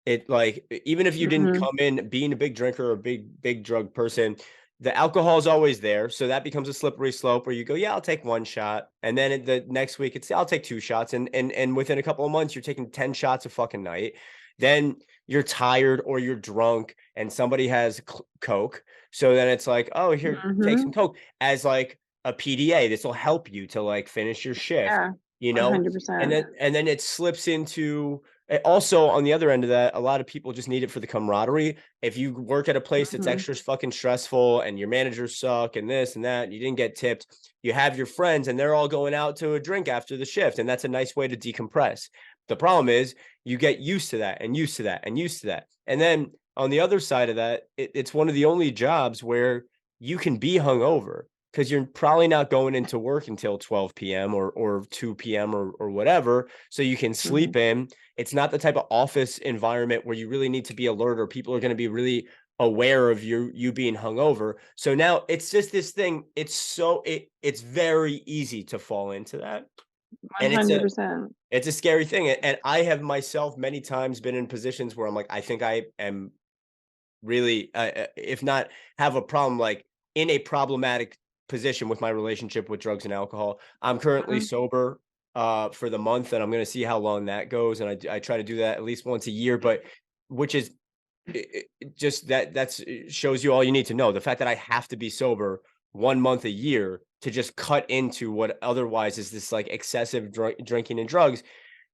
It like even if you didn't
Hmm.
come in being a big drinker or a big drug person, the alcohol is always there. So that becomes a slippery slope where you go, yeah, I'll take one shot, and then the next week it's I'll take two shots, and within a couple of months you're taking 10 shots a fucking night. Then you're tired or you're drunk, and somebody has coke. So then it's like, oh, here, take some
Hmm.
coke as like a PDA. This will help you to like finish your shift,
Yeah,
you know,
100%.
and then it slips into also, on the other end of that, a lot of people just need it for the camaraderie. If you work at a place that's
Hmm.
extra fucking stressful and your managers suck and this and that, and you didn't get tipped, you have your friends and they're all going out to a drink after the shift. And that's a nice way to decompress. The problem is you get used to that and used to that and used to that. And then on the other side of that, it's one of the only jobs where you can be hungover because you're probably not going into work until 12 p.m. or 2 p.m. or whatever. So you can
Hmm.
sleep in. It's not the type of office environment where you really need to be alert or people are going to be really aware of you being hungover. So now it's just this thing. It's very easy to fall into that. And
100%.
it's a scary thing. And I have myself many times been in positions where I'm like, I think I am really, if not have a problem, like in a problematic position with my relationship with drugs and alcohol. I'm currently
Mhm.
sober. for the month, and I'm going to see how long that goes. And I try to do that at least once a year, but which is just it shows you all you need to know. The fact that I have to be sober 1 month a year to just cut into what otherwise is this like excessive drinking and drugs.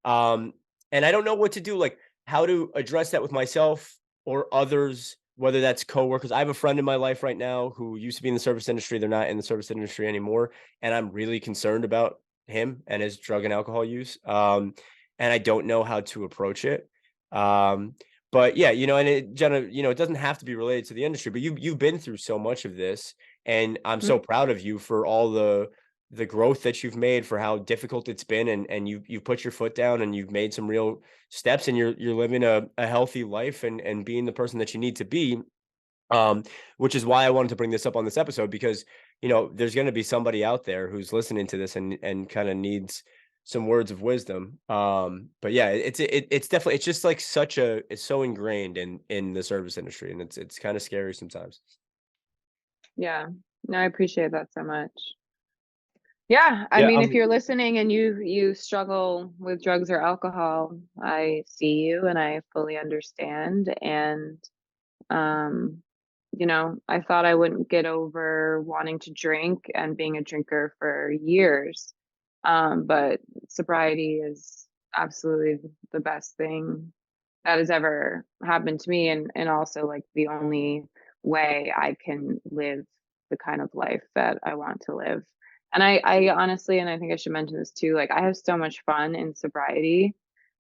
And I don't know what to do, like how to address that with myself or others, whether that's coworkers. I have a friend in my life right now who used to be in the service industry. They're not in the service industry anymore. And I'm really concerned about him and his drug and alcohol use. And I don't know how to approach it. But yeah, and Jenna, it doesn't have to be related to the industry, but you've been through so much of this, and I'm so proud of you for all the growth that you've made, for how difficult it's been, and you put your foot down and you've made some real steps, and you're living a healthy life and being the person that you need to be. Which is why I wanted to bring this up on this episode, because there's going to be somebody out there who's listening to this and kind of needs some words of wisdom. But yeah, it's definitely, it's just like it's so ingrained in the service industry, and it's kind of scary sometimes.
Yeah, no, I appreciate that so much. Yeah, I mean, if you're listening and you struggle with drugs or alcohol, I see you and I fully understand. And I thought I wouldn't get over wanting to drink and being a drinker for years. But sobriety is absolutely the best thing that has ever happened to me, and also like the only way I can live the kind of life that I want to live. And I honestly, and I think I should mention this too, like I have so much fun in sobriety.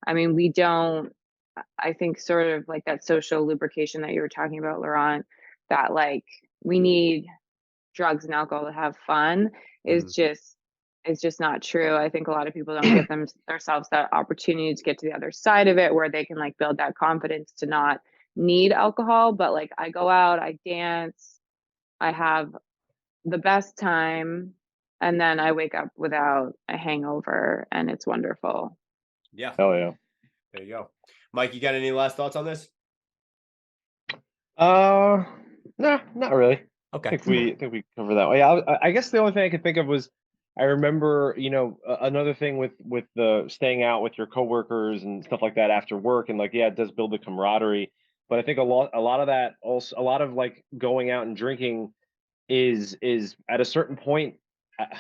I mean, I think sort of like that social lubrication that you were talking about, Laurent, that like we need drugs and alcohol to have fun is just not true. I think a lot of people don't give themselves that opportunity to get to the other side of it, where they can like build that confidence to not need alcohol. But like I go out, I dance, I have the best time, and then I wake up without a hangover, and it's wonderful.
Yeah.
Hell yeah.
There you go. Mike, you got any last thoughts on this?
No, not really.
Okay.
I think we covered that. Yeah, I guess the only thing I could think of was, I remember, another thing with the staying out with your coworkers and stuff like that after work, and like, yeah, it does build the camaraderie. But I think a lot of that also, a lot of like going out and drinking is at a certain point,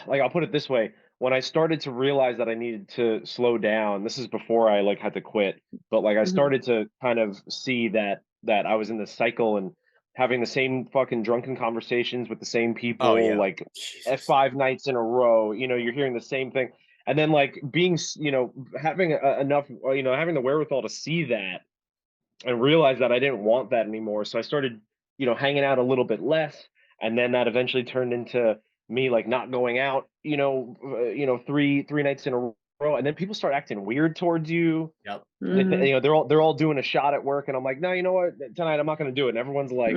like I'll put it this way, when I started to realize that I needed to slow down, this is before I like had to quit, but like I started to kind of see that I was in this cycle and having the same fucking drunken conversations with the same people, like
Jesus.
5 nights in a row, you're hearing the same thing. And then like being, having enough, having the wherewithal to see that and realize that I didn't want that anymore. So I started, hanging out a little bit less. And then that eventually turned into me like not going out, 3 nights in a row. And then people start acting weird towards you.
Yep.
They're all doing a shot at work, and I'm like, no, you know what? Tonight I'm not going to do it. And everyone's like,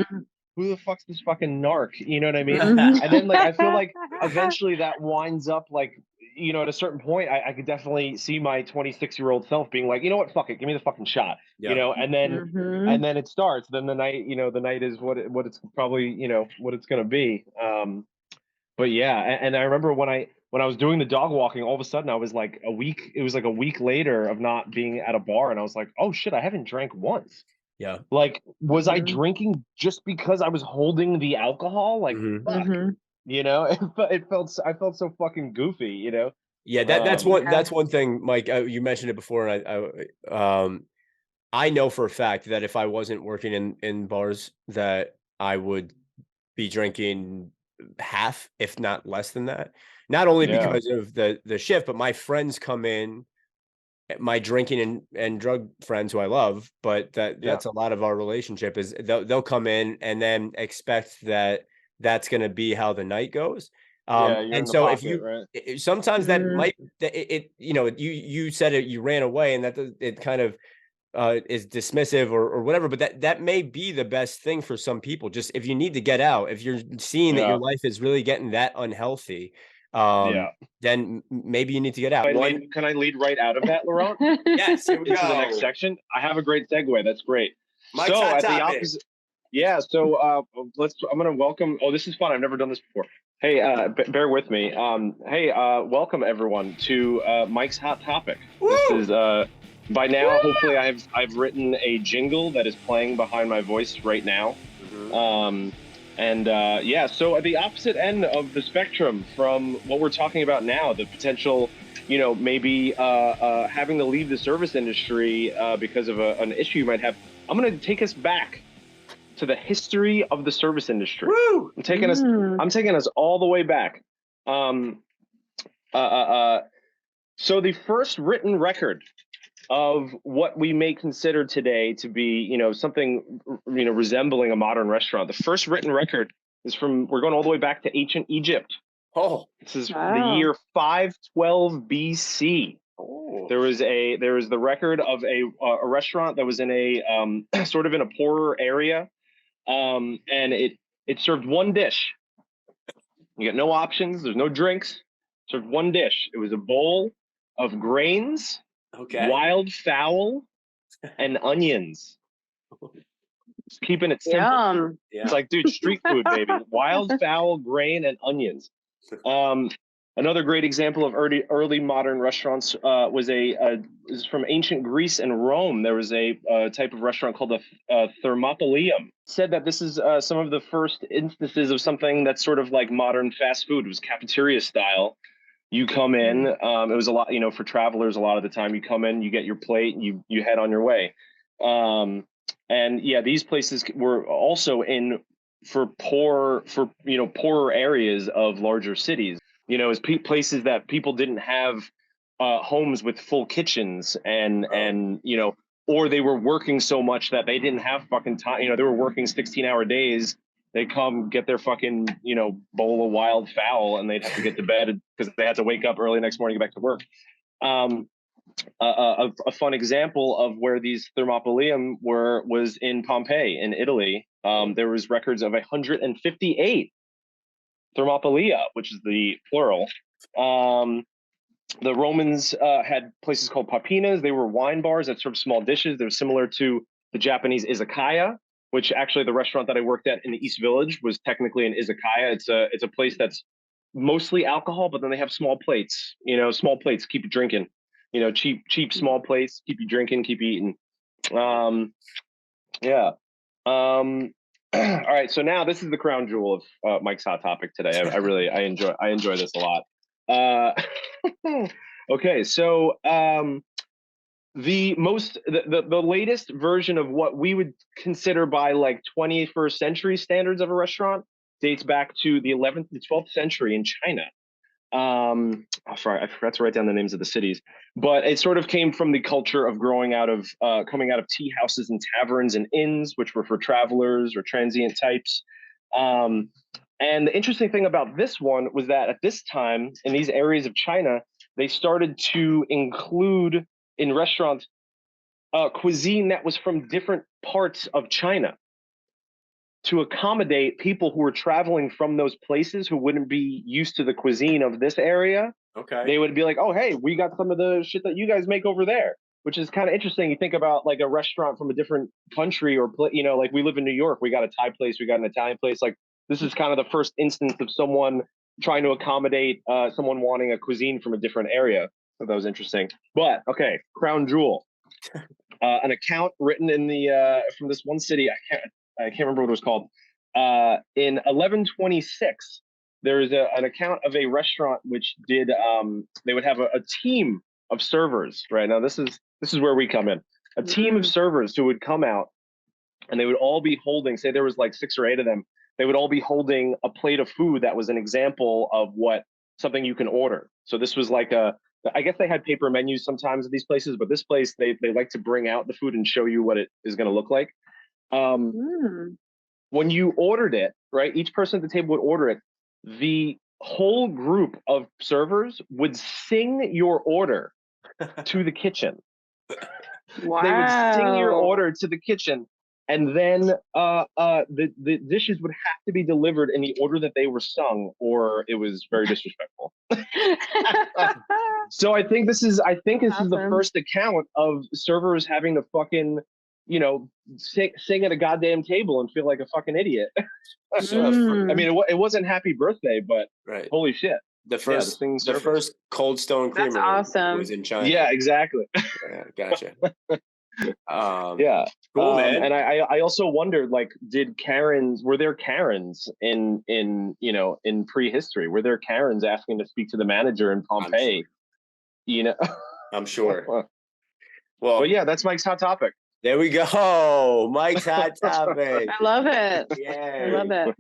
who the fuck's this fucking narc? You know what I mean? And then like I feel like eventually that winds up like, at a certain point, I could definitely see my 26-year-old self being like, you know what, fuck it, give me the fucking shot.
Yep.
And then it starts. Then the night, the night is what it's probably, what it's gonna be. But yeah, and I remember when I was doing the dog walking, all of a sudden I was like it was like a week later of not being at a bar, and I was like, oh shit, I haven't drank once.
Yeah.
Like, was I drinking just because I was holding the alcohol? Like, fuck. I felt so fucking goofy,
Yeah, that's one thing, Mike. You mentioned it before, and I know for a fact that if I wasn't working in bars, that I would be drinking half, if not less than that. Not only because of the shift, but my friends come in, my drinking and drug friends who I love, but that's a lot of our relationship is they'll come in and then expect that that's going to be how the night goes. And so if you, sometimes that might, you said it, you ran away, and that it kind of is dismissive or whatever, but that may be the best thing for some people. Just if you need to get out, if you're seeing that your life is really getting that unhealthy, then maybe you need to get out.
Can I lead right out of that, Laurent?
Yes, here we go.
Into the next section. I have a great segue. That's great.
Mike's
so at the opposite, I'm gonna welcome. Oh, this is fun. I've never done this before. Hey, bear with me. Hey, welcome everyone to Mike's Hot Topic.
Woo!
This is by now. Hopefully, I've written a jingle that is playing behind my voice right now. Yeah, so at the opposite end of the spectrum from what we're talking about now, the potential, maybe having to leave the service industry because of an issue you might have. I'm going to take us back to the history of the service industry.
Woo!
I'm taking us all the way back. So the first written record of what we may consider today to be, something, resembling a modern restaurant. The first written record is we're going all the way back to ancient Egypt.
Oh,
this is the year 512 BC. Oh. There was the record of a restaurant that was in a sort of in a poorer area. And it served one dish. You get no options. There's no drinks. Served one dish. It was a bowl of grains, wild fowl, and onions. Keeping it simple.
Yum.
Yeah.
It's like, dude, street food, baby. Wild fowl, grain, and onions. Another great example of early modern restaurants was from ancient Greece and Rome. There was a type of restaurant called a thermopolium. Said that this is some of the first instances of something that's sort of like modern fast food. It was cafeteria style. You come in. It was a lot, for travelers. A lot of the time, you come in, you get your plate, and you head on your way. And yeah, these places were also for poorer areas of larger cities. As places that people didn't have homes with full kitchens and or they were working so much that they didn't have fucking time. They were working 16-hour days. They come get their fucking, bowl of wild fowl and they'd have to get to bed because they had to wake up early next morning and get back to work. A fun example of where these thermopolium was in Pompeii in Italy. There was records of 158 thermopolia, which is the plural. The Romans had places called papinas. They were wine bars that served small dishes. They were similar to the Japanese izakaya, which actually the restaurant that I worked at in the East Village was technically an izakaya. It's a place that's mostly alcohol, but then they have small plates. Small plates keep you drinking. Cheap small plates keep you drinking, keep you eating. Yeah. All right, so now this is the crown jewel of Mike's Hot Topic today. I enjoy this a lot. Okay, so the latest version of what we would consider by like 21st century standards of a restaurant dates back to the 11th to 12th century in China. I forgot to write down the names of the cities, but it sort of came from the culture of coming out of tea houses and taverns and inns, which were for travelers or transient types. And the interesting thing about this one was that at this time in these areas of China, they started to include in restaurants cuisine that was from different parts of China, to accommodate people who were traveling from those places who wouldn't be used to the cuisine of this area.
Okay.
They would be like, oh, hey, we got some of the shit that you guys make over there, which is kind of interesting. You think about like a restaurant from a different country or, like we live in New York, we got a Thai place, we got an Italian place. Like this is kind of the first instance of someone trying to accommodate someone wanting a cuisine from a different area. So that was interesting. But okay, crown jewel. An account written in from this one city. I can't remember what it was called. In 1126, there is an account of a restaurant which did. They would have a team of servers. Right now, this is where we come in. A team of servers who would come out, and they would all be holding. Say there was like 6 or 8 of them. They would all be holding a plate of food that was an example of something you can order. So this was like I guess they had paper menus sometimes at these places, but this place they like to bring out the food and show you what it is going to look like. When you ordered it, right, each person at the table would order it. The whole group of servers would sing your order to the kitchen.
Wow.
They would sing your order to the kitchen, and then the dishes would have to be delivered in the order that they were sung, or it was very disrespectful. So I think this is
Awesome.
the first account of servers having to fucking sing at a goddamn table and feel like a fucking idiot.
So,
I mean, it wasn't happy birthday, but
right.
Holy shit.
The first Cold Stone Creamery
awesome.
was in China.
Yeah, exactly.
Yeah, gotcha.
Yeah.
Cool, man.
And I also wondered, like, were there Karens in prehistory? Were there Karens asking to speak to the manager in Pompeii?
I'm sure.
Well,
Well,
yeah, that's Mike's hot topic.
There we go. Mike's hot topic.
I love it.
Yeah.
I love it.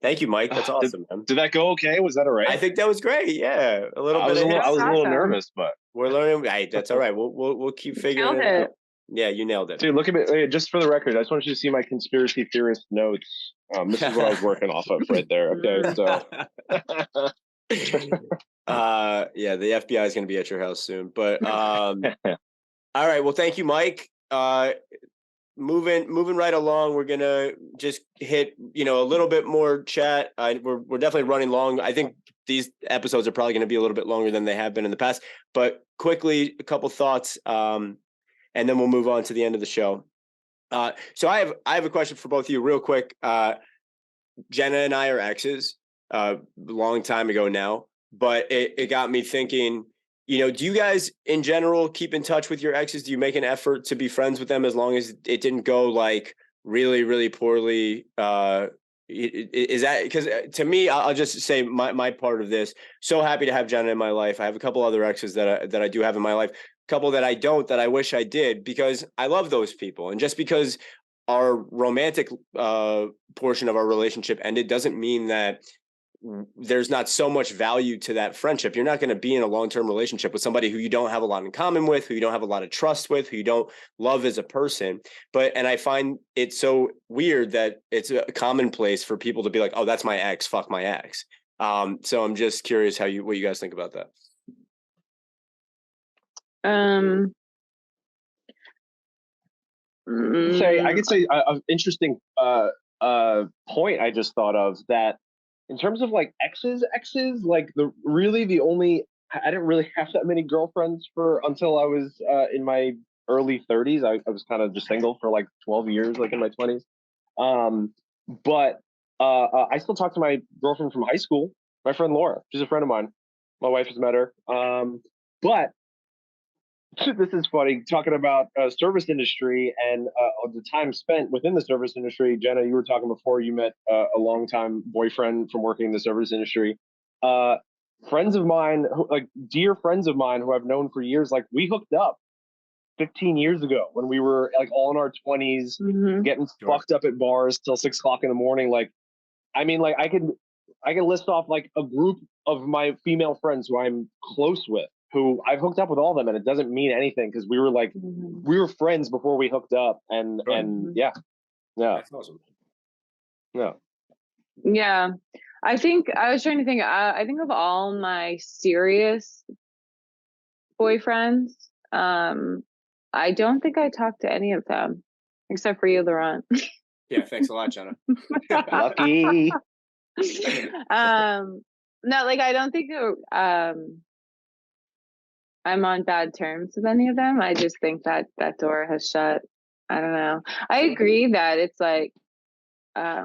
Thank you, Mike. That's awesome, man.
Did that go okay? Was that all right?
I think that was great. Yeah. A little bit.
I was a little nervous, but
we're learning. Right, that's all right. We'll keep figuring it out. Yeah, you nailed it.
Dude, look at me. Just for the record, I just want you to see my conspiracy theorist notes. This is what I was working off of right there. Okay, so.
Yeah, the FBI is going to be at your house soon. But all right. Well, thank you, Mike. Moving right along, we're gonna just hit a little bit more chat. We're definitely running long. I think these episodes are probably going to be a little bit longer than they have been in the past. But quickly, a couple thoughts, and then we'll move on to the end of the show. So I have a question for both of you, real quick. Jenna and I are exes, a long time ago now, but it got me thinking. Do you guys in general keep in touch with your exes? Do you make an effort to be friends with them as long as it didn't go like really, really poorly? Is that because to me, I'll just say my part of this. So happy to have Jenna in my life. I have a couple other exes that I do have in my life, a couple that I don't, that I wish I did, because I love those people. And just because our romantic portion of our relationship ended doesn't mean that there's not so much value to that friendship. You're not going to be in a long-term relationship with somebody who you don't have a lot in common with, who you don't have a lot of trust with, who you don't love as a person. And I find it so weird that it's a commonplace for people to be like, oh, that's my ex, fuck my ex. So I'm just curious what you guys think about that.
I could say an interesting point I just thought of, that in terms of like exes, like the only, I didn't really have that many girlfriends until I was in my early 30s. I was kind of just single for like 12 years, like in my 20s. But I still talk to my girlfriend from high school, my friend Laura. She's a friend of mine. My wife has met her. But this is funny, talking about service industry and the time spent within the service industry. Jenna, you were talking before you met a longtime boyfriend from working in the service industry. Friends of mine, dear friends of mine who I've known for years, like we hooked up 15 years ago when we were like all in our 20s, getting fucked up at bars till 6 o'clock in the morning. Like, I mean, like I can list off like a group of my female friends who I'm close with, who I've hooked up with all of them, and it doesn't mean anything because we were like, we were friends before we hooked up, and yeah.
That's awesome.
Yeah, I think I was trying to think. I think of all my serious boyfriends, I don't think I talked to any of them except for you, Laurent.
Yeah, thanks a lot, Jenna.
Lucky.
No, like I don't think I'm on bad terms with any of them. I just think that door has shut. I don't know. I agree that it's like, I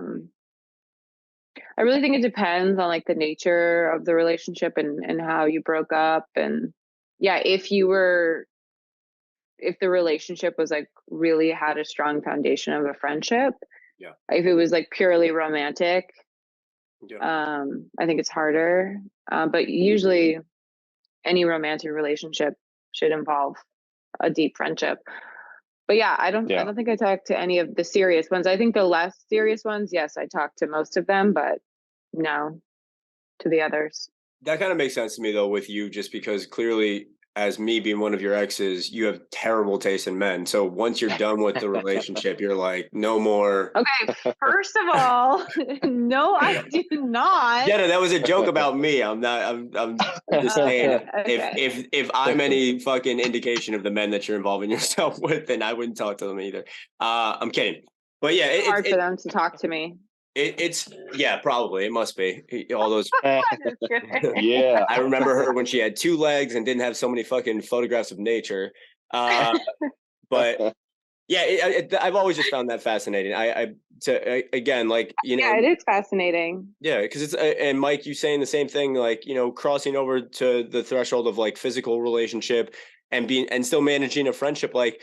really think it depends on like the nature of the relationship and how you broke up. And yeah, if the relationship was like really had a strong foundation of a friendship,
yeah.
If it was like purely romantic,
yeah.
I think it's harder. But usually any romantic relationship should involve a deep friendship. But yeah, I don't think I talked to any of the serious ones. I think the less serious ones, yes, I talked to most of them, but no to the others.
That kind of makes sense to me though with you, just because clearly, as me being one of your exes, you have terrible taste in men. So once you're done with the relationship, you're like, no more.
Okay, first of all, no, I do not.
Yeah, no, that was a joke about me. I'm just saying, okay. if I'm any fucking indication of the men that you're involving yourself with, then I wouldn't talk to them either. I'm kidding. But yeah,
it's hard for them to talk to me.
It's probably it must be all those.
Yeah,
I remember her when she had 2 legs and didn't have so many fucking photographs of nature. But Yeah, I've always just found that fascinating. Again, like, you know,
yeah, it is fascinating.
Yeah, because it's and Mike, you saying the same thing, like, you know, crossing over to the threshold of like physical relationship and being and still managing a friendship. Like,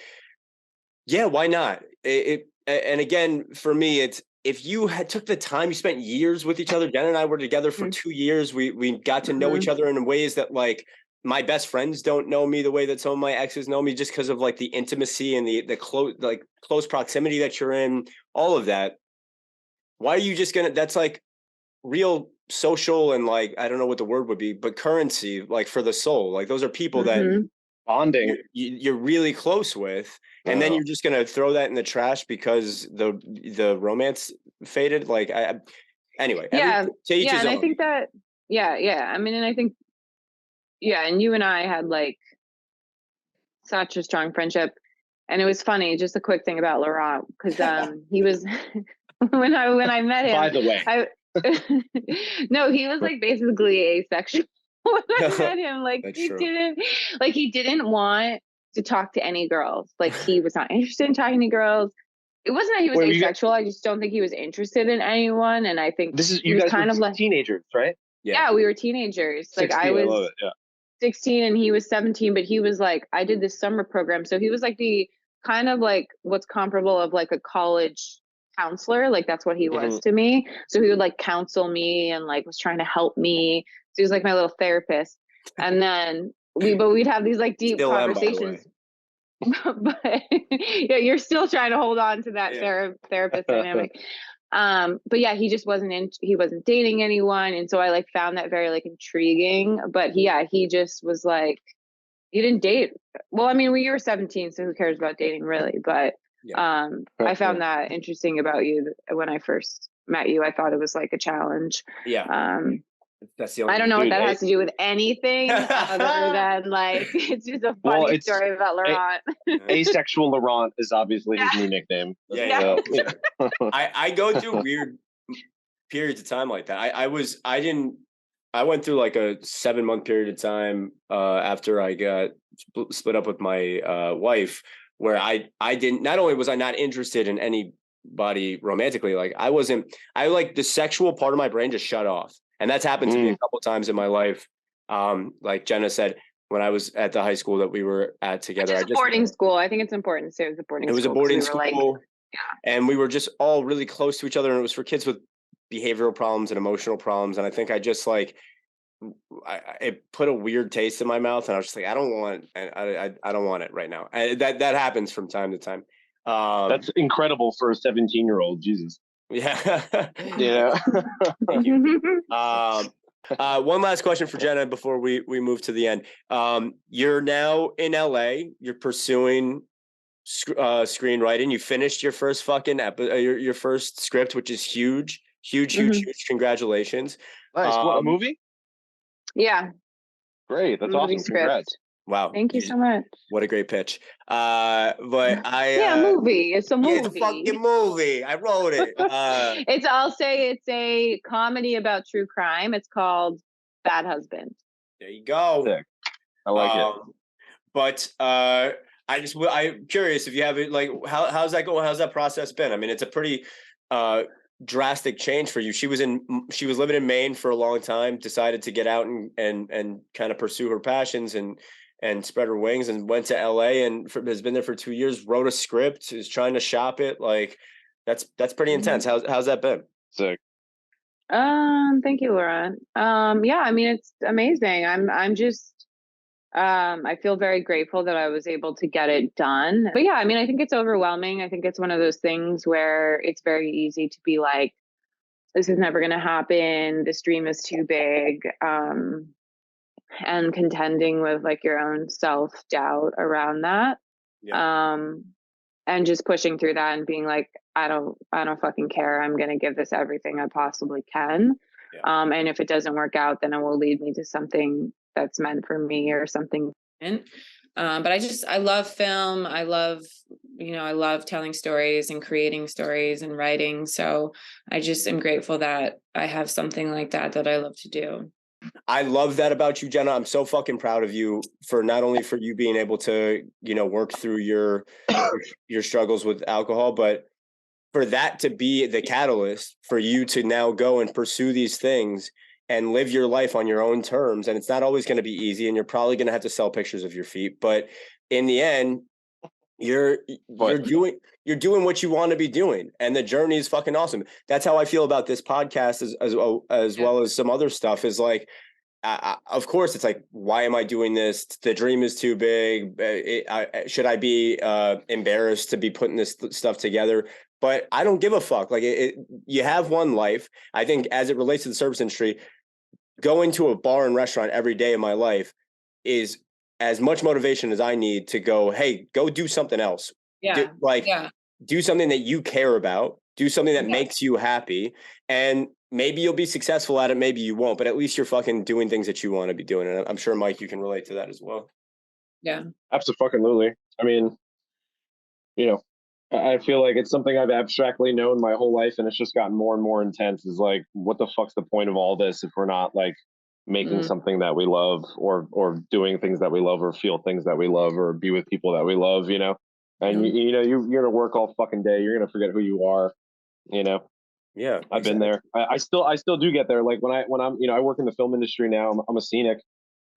yeah, why not? And again, for me, it's if you had took the time, you spent years with each other. Jen and I were together for 2 years. We got to know each other in ways that like my best friends don't know me the way that some of my exes know me, just because of like the intimacy and the close proximity that you're in, all of that. Why are you just gonna? That's like real social and like I don't know what the word would be, but currency, like for the soul. Like those are people that
Bonding.
you're really close with, and then you're just gonna throw that in the trash because the romance faded. Like anyway,
Yeah,
to each his
and
own.
I think that I mean, and I think and you and I had like such a strong friendship, and it was funny. Just a quick thing about Laurent, because he was when I met him.
By the way,
no, he was like basically asexual when I met him. Like he didn't want to talk to any girls. Like he was not interested in talking to girls. It wasn't that he was asexual. I just don't think he was interested in anyone. And I think
you guys kind of like teenagers, right?
Yeah, we were teenagers.
16,
like I was
I love it. Yeah.
16 and he was 17, but he was like, I did this summer program. So he was like the kind of like what's comparable of like a college counselor. Like that's what he was to me. So he would like counsel me and like was trying to help me. So he was like my little therapist. And then we'd have these like deep conversations. But yeah, you're still trying to hold on to that therapist dynamic. But yeah, he just he wasn't dating anyone. And so I like found that very like intriguing, but he just was like, he didn't date. Well, I mean, you were 17, so who cares about dating really? But, I found that interesting about you when I first met you. I thought it was like a challenge.
Yeah. That's the only
I don't know what that has to do with anything other than like, it's just a funny story about Laurent.
Asexual Laurent is obviously his new nickname.
Yeah. I go through weird periods of time like that. I went through like a 7-month period of time after I got split up with my wife, where I didn't, not only was I not interested in anybody romantically, like I like the sexual part of my brain just shut off. And that's happened to me a couple of times in my life. Like Jenna said, when I was at the high school that we were at together.
Boarding school. I think it's important to say it was a boarding school.
It was a boarding school. And we were just all really close to each other. And it was for kids with behavioral problems and emotional problems. And I think I just like, it put a weird taste in my mouth. And I was just like, I don't want it right now. That happens from time to time.
That's incredible for a 17-year-old. Jesus.
Yeah.
Yeah.
Thank you. One last question for Jenna before we move to the end. You're now in LA. You're pursuing screenwriting. You finished your first fucking your first script, which is huge. Congratulations.
Nice. What, a movie?
Yeah.
Great. That's awesome. Congrats.
Wow.
Thank you so much.
What a great pitch. But
movie. It's a movie.
Yeah, it's a fucking movie. I wrote it.
I'll say it's a comedy about true crime. It's called Bad Husband.
There you go.
Sick. I like it.
But I'm curious if you have it, like, how's that going? How's that process been? I mean, it's a pretty drastic change for you. She was living in Maine for a long time, decided to get out and kind of pursue her passions and spread her wings, and went to LA and has been there for 2 years, wrote a script, is trying to shop it. Like that's pretty intense. How's that been?
Sick.
Thank you, Laura. Yeah, I mean, it's amazing. I'm just, I feel very grateful that I was able to get it done. But yeah, I mean, I think it's overwhelming. I think it's one of those things where it's very easy to be like, this is never going to happen. This dream is too big. And contending with like your own self-doubt around that. Yeah. And just pushing through that and being like, I don't fucking care. I'm going to give this everything I possibly can. Yeah. And if it doesn't work out, then it will lead me to something that's meant for me or something. But I love film. I love telling stories and creating stories and writing. So I just am grateful that I have something like that I love to do.
I love that about you, Jenna. I'm so fucking proud of you for not only for you being able to, work through your struggles with alcohol, but for that to be the catalyst for you to now go and pursue these things and live your life on your own terms. And it's not always going to be easy, and you're probably going to have to sell pictures of your feet, but in the end, you're doing what you want to be doing, and the journey is fucking awesome. That's how I feel about this podcast as well as some other stuff. Is like, of course, it's like, why am I doing this? The dream is too big. Should I be embarrassed to be putting this stuff together? But I don't give a fuck. Like, you have one life. I think as it relates to the service industry, going to a bar and restaurant every day of my life is as much motivation as I need to go, hey, go do something else.
Yeah.
Do something that you care about, do something that makes you happy. And maybe you'll be successful at it. Maybe you won't, but at least you're fucking doing things that you want to be doing. And I'm sure, Mike, you can relate to that as well.
Yeah.
Absolutely. I mean, I feel like it's something I've abstractly known my whole life, and it's just gotten more and more intense. Is like, what the fuck's the point of all this if we're not like making something that we love, or doing things that we love, or feel things that we love, or be with people that we love, and you're gonna work all fucking day. You're gonna forget who you are,
Yeah,
I've been there. I still do get there. Like when I'm I work in the film industry now. I'm a scenic,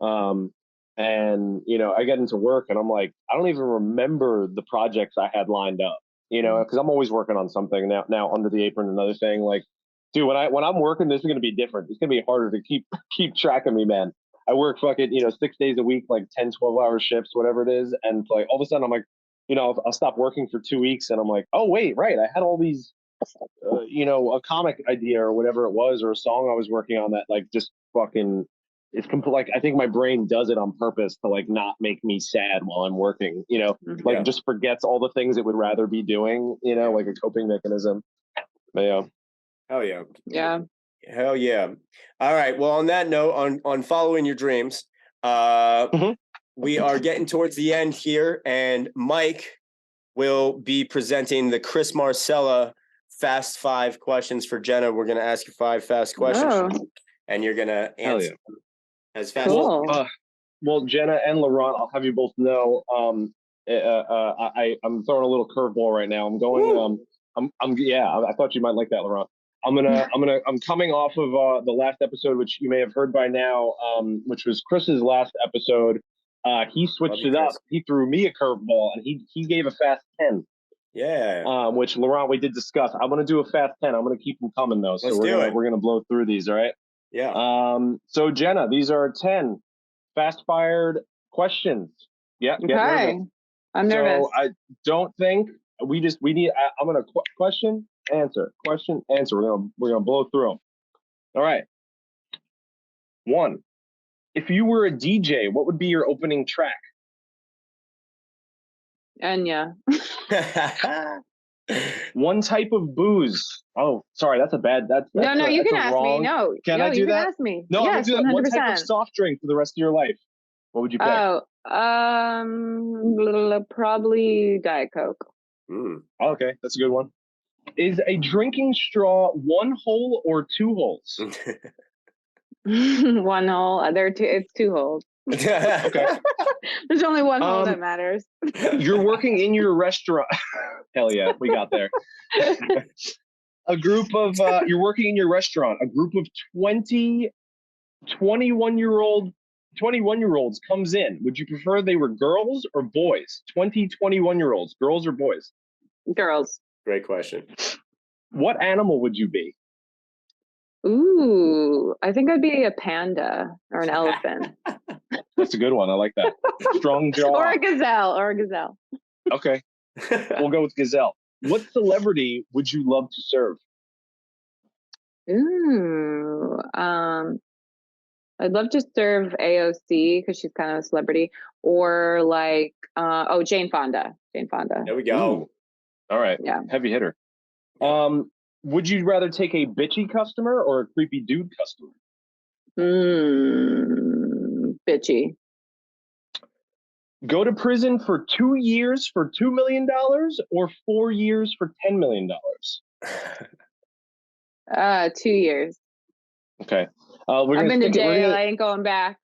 and I get into work and I'm like, I don't even remember the projects I had lined up, because I'm always working on something now. Under the Apron, another thing, like, dude, when I'm working, this is going to be different. It's going to be harder to keep track of me, man. I work fucking, 6 days a week, like 10, 12-hour shifts, whatever it is. And like, all of a sudden I'm like, I'll stop working for 2 weeks and I'm like, oh wait, right. I had all these, a comic idea or whatever it was, or a song I was working on that like just fucking, it's complete. Like, I think my brain does it on purpose to like not make me sad while I'm working, like just forgets all the things it would rather be doing, like a coping mechanism. But, yeah.
Hell yeah.
Yeah.
Hell yeah. All right. Well, on that note, on following your dreams, we are getting towards the end here, and Mike will be presenting the Chris Marcella Fast 5 questions for Jenna. We're going to ask you 5 fast questions, and you're going to answer as fast as
well, Jenna and Laurent, I'll have you both know, I'm throwing a little curveball right now. I'm going, I thought you might like that, Laurent. I'm coming off of the last episode, which you may have heard by now, which was Chris's last episode. He switched it up. He threw me a curveball, and he gave a fast 10.
Yeah.
Which, Laurent, we did discuss. I'm going to do a fast 10. I'm going to keep them coming, though. So we're going to blow through these, all right?
Yeah.
So, Jenna, these are 10 fast-fired questions. Yeah.
Okay. I'm nervous.
So I don't think we need. I'm going to question, answer. We're gonna blow through them. All right. 1. If you were a DJ, what would be your opening track?
Enya.
1 type of booze. Oh, sorry, that's a bad.
No, you can ask me. No,
can I do
you
that?
Can ask me.
No,
yes,
I'm gonna do that.
100%.
1 type of soft drink for the rest of your life. What would you pick?
Oh, probably Diet Coke.
Okay, that's a good one. Is a drinking straw 1 hole or 2 holes?
1 hole. It's 2 holes.
Okay.
There's only 1 hole that matters.
You're working in your restaurant. Hell yeah, we got there. A group of you're working in your restaurant. A group of 21-year-olds comes in. Would you prefer they were girls or boys? 21-year-olds, girls or boys?
Girls.
Great question.
What animal would you be?
Ooh, I think I'd be a panda or an elephant.
That's a good one. I like that. Strong jaw.
Or a gazelle.
Okay. We'll go with gazelle. What celebrity would you love to serve?
Ooh, I'd love to serve AOC because she's kind of a celebrity, or like, Jane Fonda.
There we go.
Ooh. All right.
Yeah.
Heavy hitter. Would you rather take a bitchy customer or a creepy dude customer?
Bitchy.
Go to prison for 2 years for $2 million or 4 years for $10 million?
2 years.
Okay.
I've been to jail. I ain't going back.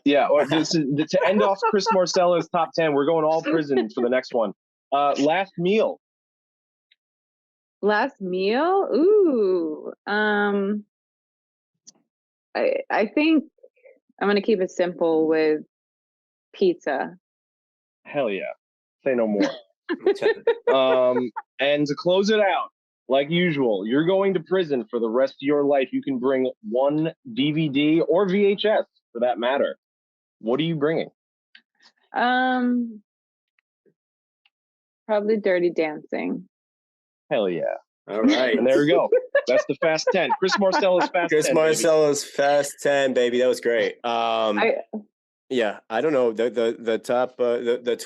Yeah, or to end off Chris Marcella's top 10, we're going all prison for the next one. Last meal.
Last meal? Ooh. I think I'm gonna keep it simple with pizza.
Hell yeah. Say no more. And to close it out, like usual, you're going to prison for the rest of your life. You can bring one DVD or VHS for that matter. What are you bringing?
Probably Dirty Dancing.
Hell yeah.
All right.
And there we go. That's the Fast 10. Chris Marcella's Fast 10.
Chris Marcella's Fast 10, baby. That was great. Yeah, I don't know. The top the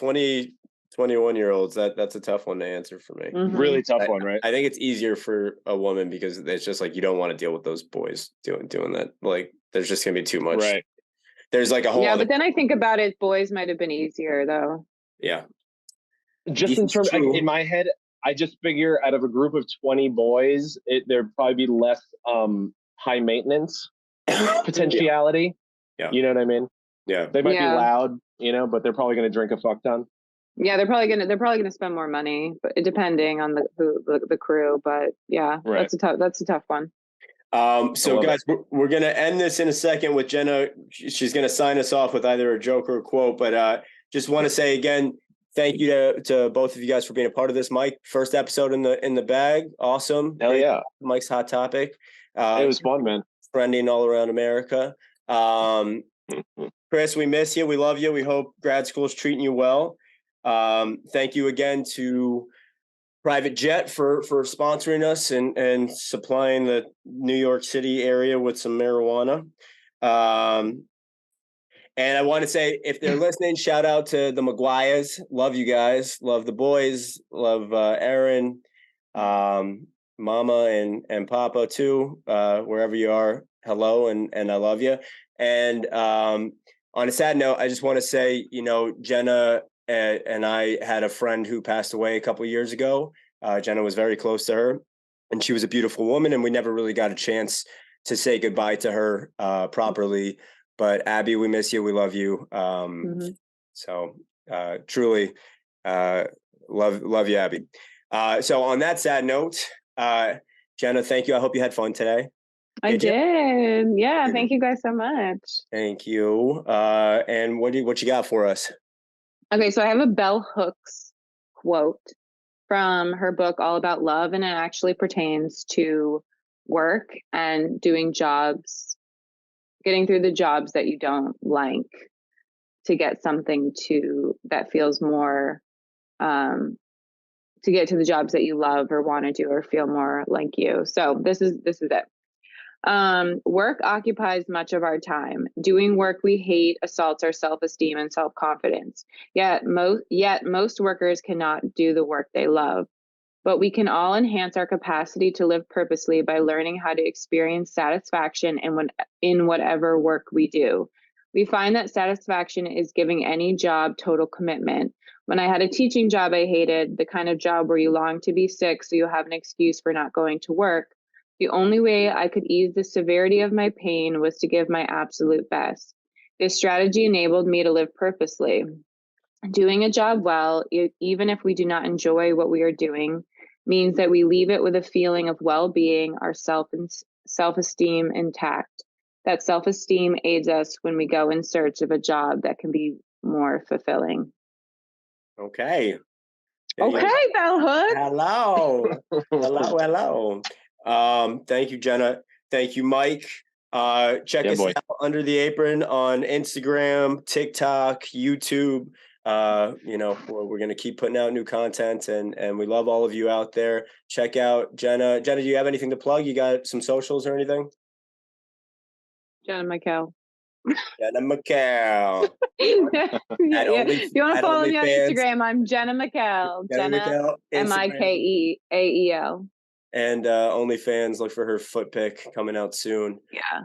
21-year-olds, that's a tough one to answer for me.
Mm-hmm.
Really tough one, right?
I think it's easier for a woman because it's just like you don't want to deal with those boys doing that. Like there's just gonna be too much.
Right.
There's like a whole
but then I think about it, boys might have been easier though.
Yeah.
Just in terms in my head, I just figure out of a group of 20 boys, there'd probably be less high maintenance potentiality.
Yeah.
You know what I mean?
Yeah.
They might be loud, but they're probably going to drink a fuck ton.
Yeah, they're probably gonna spend more money, but depending on the crew. But yeah,
right.
That's a tough one.
So guys, we're gonna end this in a second with Jenna. She's gonna sign us off with either a joke or a quote. But just want to say again, thank you to both of you guys for being a part of this. Mike, first episode in the bag, awesome.
Hell yeah,
Mike's hot topic.
It was fun, man.
Trending all around America. Chris, we miss you. We love you. We hope grad school is treating you well. Thank you again to Private Jet for sponsoring us and supplying the New York City area with some marijuana. And I want to say, if they're listening, shout out to the McGuires. Love you guys. Love the boys. Love Aaron, Mama, and Papa too. Wherever you are, hello, and I love you. And on a sad note, I just want to say, Jenna and I had a friend who passed away a couple of years ago. Jenna was very close to her, and she was a beautiful woman, and we never really got a chance to say goodbye to her properly. But Abby, we miss you. We love you. So truly love you, Abby. So on that sad note, Jenna, thank you. I hope you had fun today.
I did. Yeah. Thank you guys so much.
Thank you. And what you got for us?
Okay, so I have a Bell Hooks quote from her book, All About Love, and it actually pertains to work and doing jobs, getting through the jobs that you don't like to get something that feels more, to get to the jobs that you love or want to do or feel more like you. So this is it. Work occupies much of our time. Doing work we hate assaults our self-esteem and self-confidence. Yet most workers cannot do the work they love. But we can all enhance our capacity to live purposely by learning how to experience satisfaction in whatever work we do. We find that satisfaction is giving any job total commitment. When I had a teaching job I hated, the kind of job where you long to be sick so you have an excuse for not going to work, the only way I could ease the severity of my pain was to give my absolute best. This strategy enabled me to live purposely. Doing a job well, even if we do not enjoy what we are doing, means that we leave it with a feeling of well-being, our self-esteem intact. That self-esteem aids us when we go in search of a job that can be more fulfilling.
Okay.
Okay, Bell Hook.
Hello. Thank you, Jenna. Thank you, Mike. Check us out Under the Apron on Instagram, TikTok, YouTube. We're going to keep putting out new content, and we love all of you out there. Check out Jenna. Jenna, do you have anything to plug? You got some socials or anything?
Jenna McGuire.
Jenna McGuire.
If you want to follow me on Instagram, I'm Jenna McGuire. Jenna Mikael.
And OnlyFans, look for her foot pic coming out soon.
Yeah.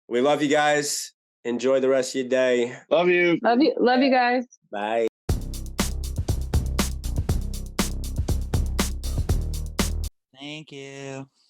We love you guys. Enjoy the rest of your day.
Love you.
Love you guys.
Bye.
Thank you.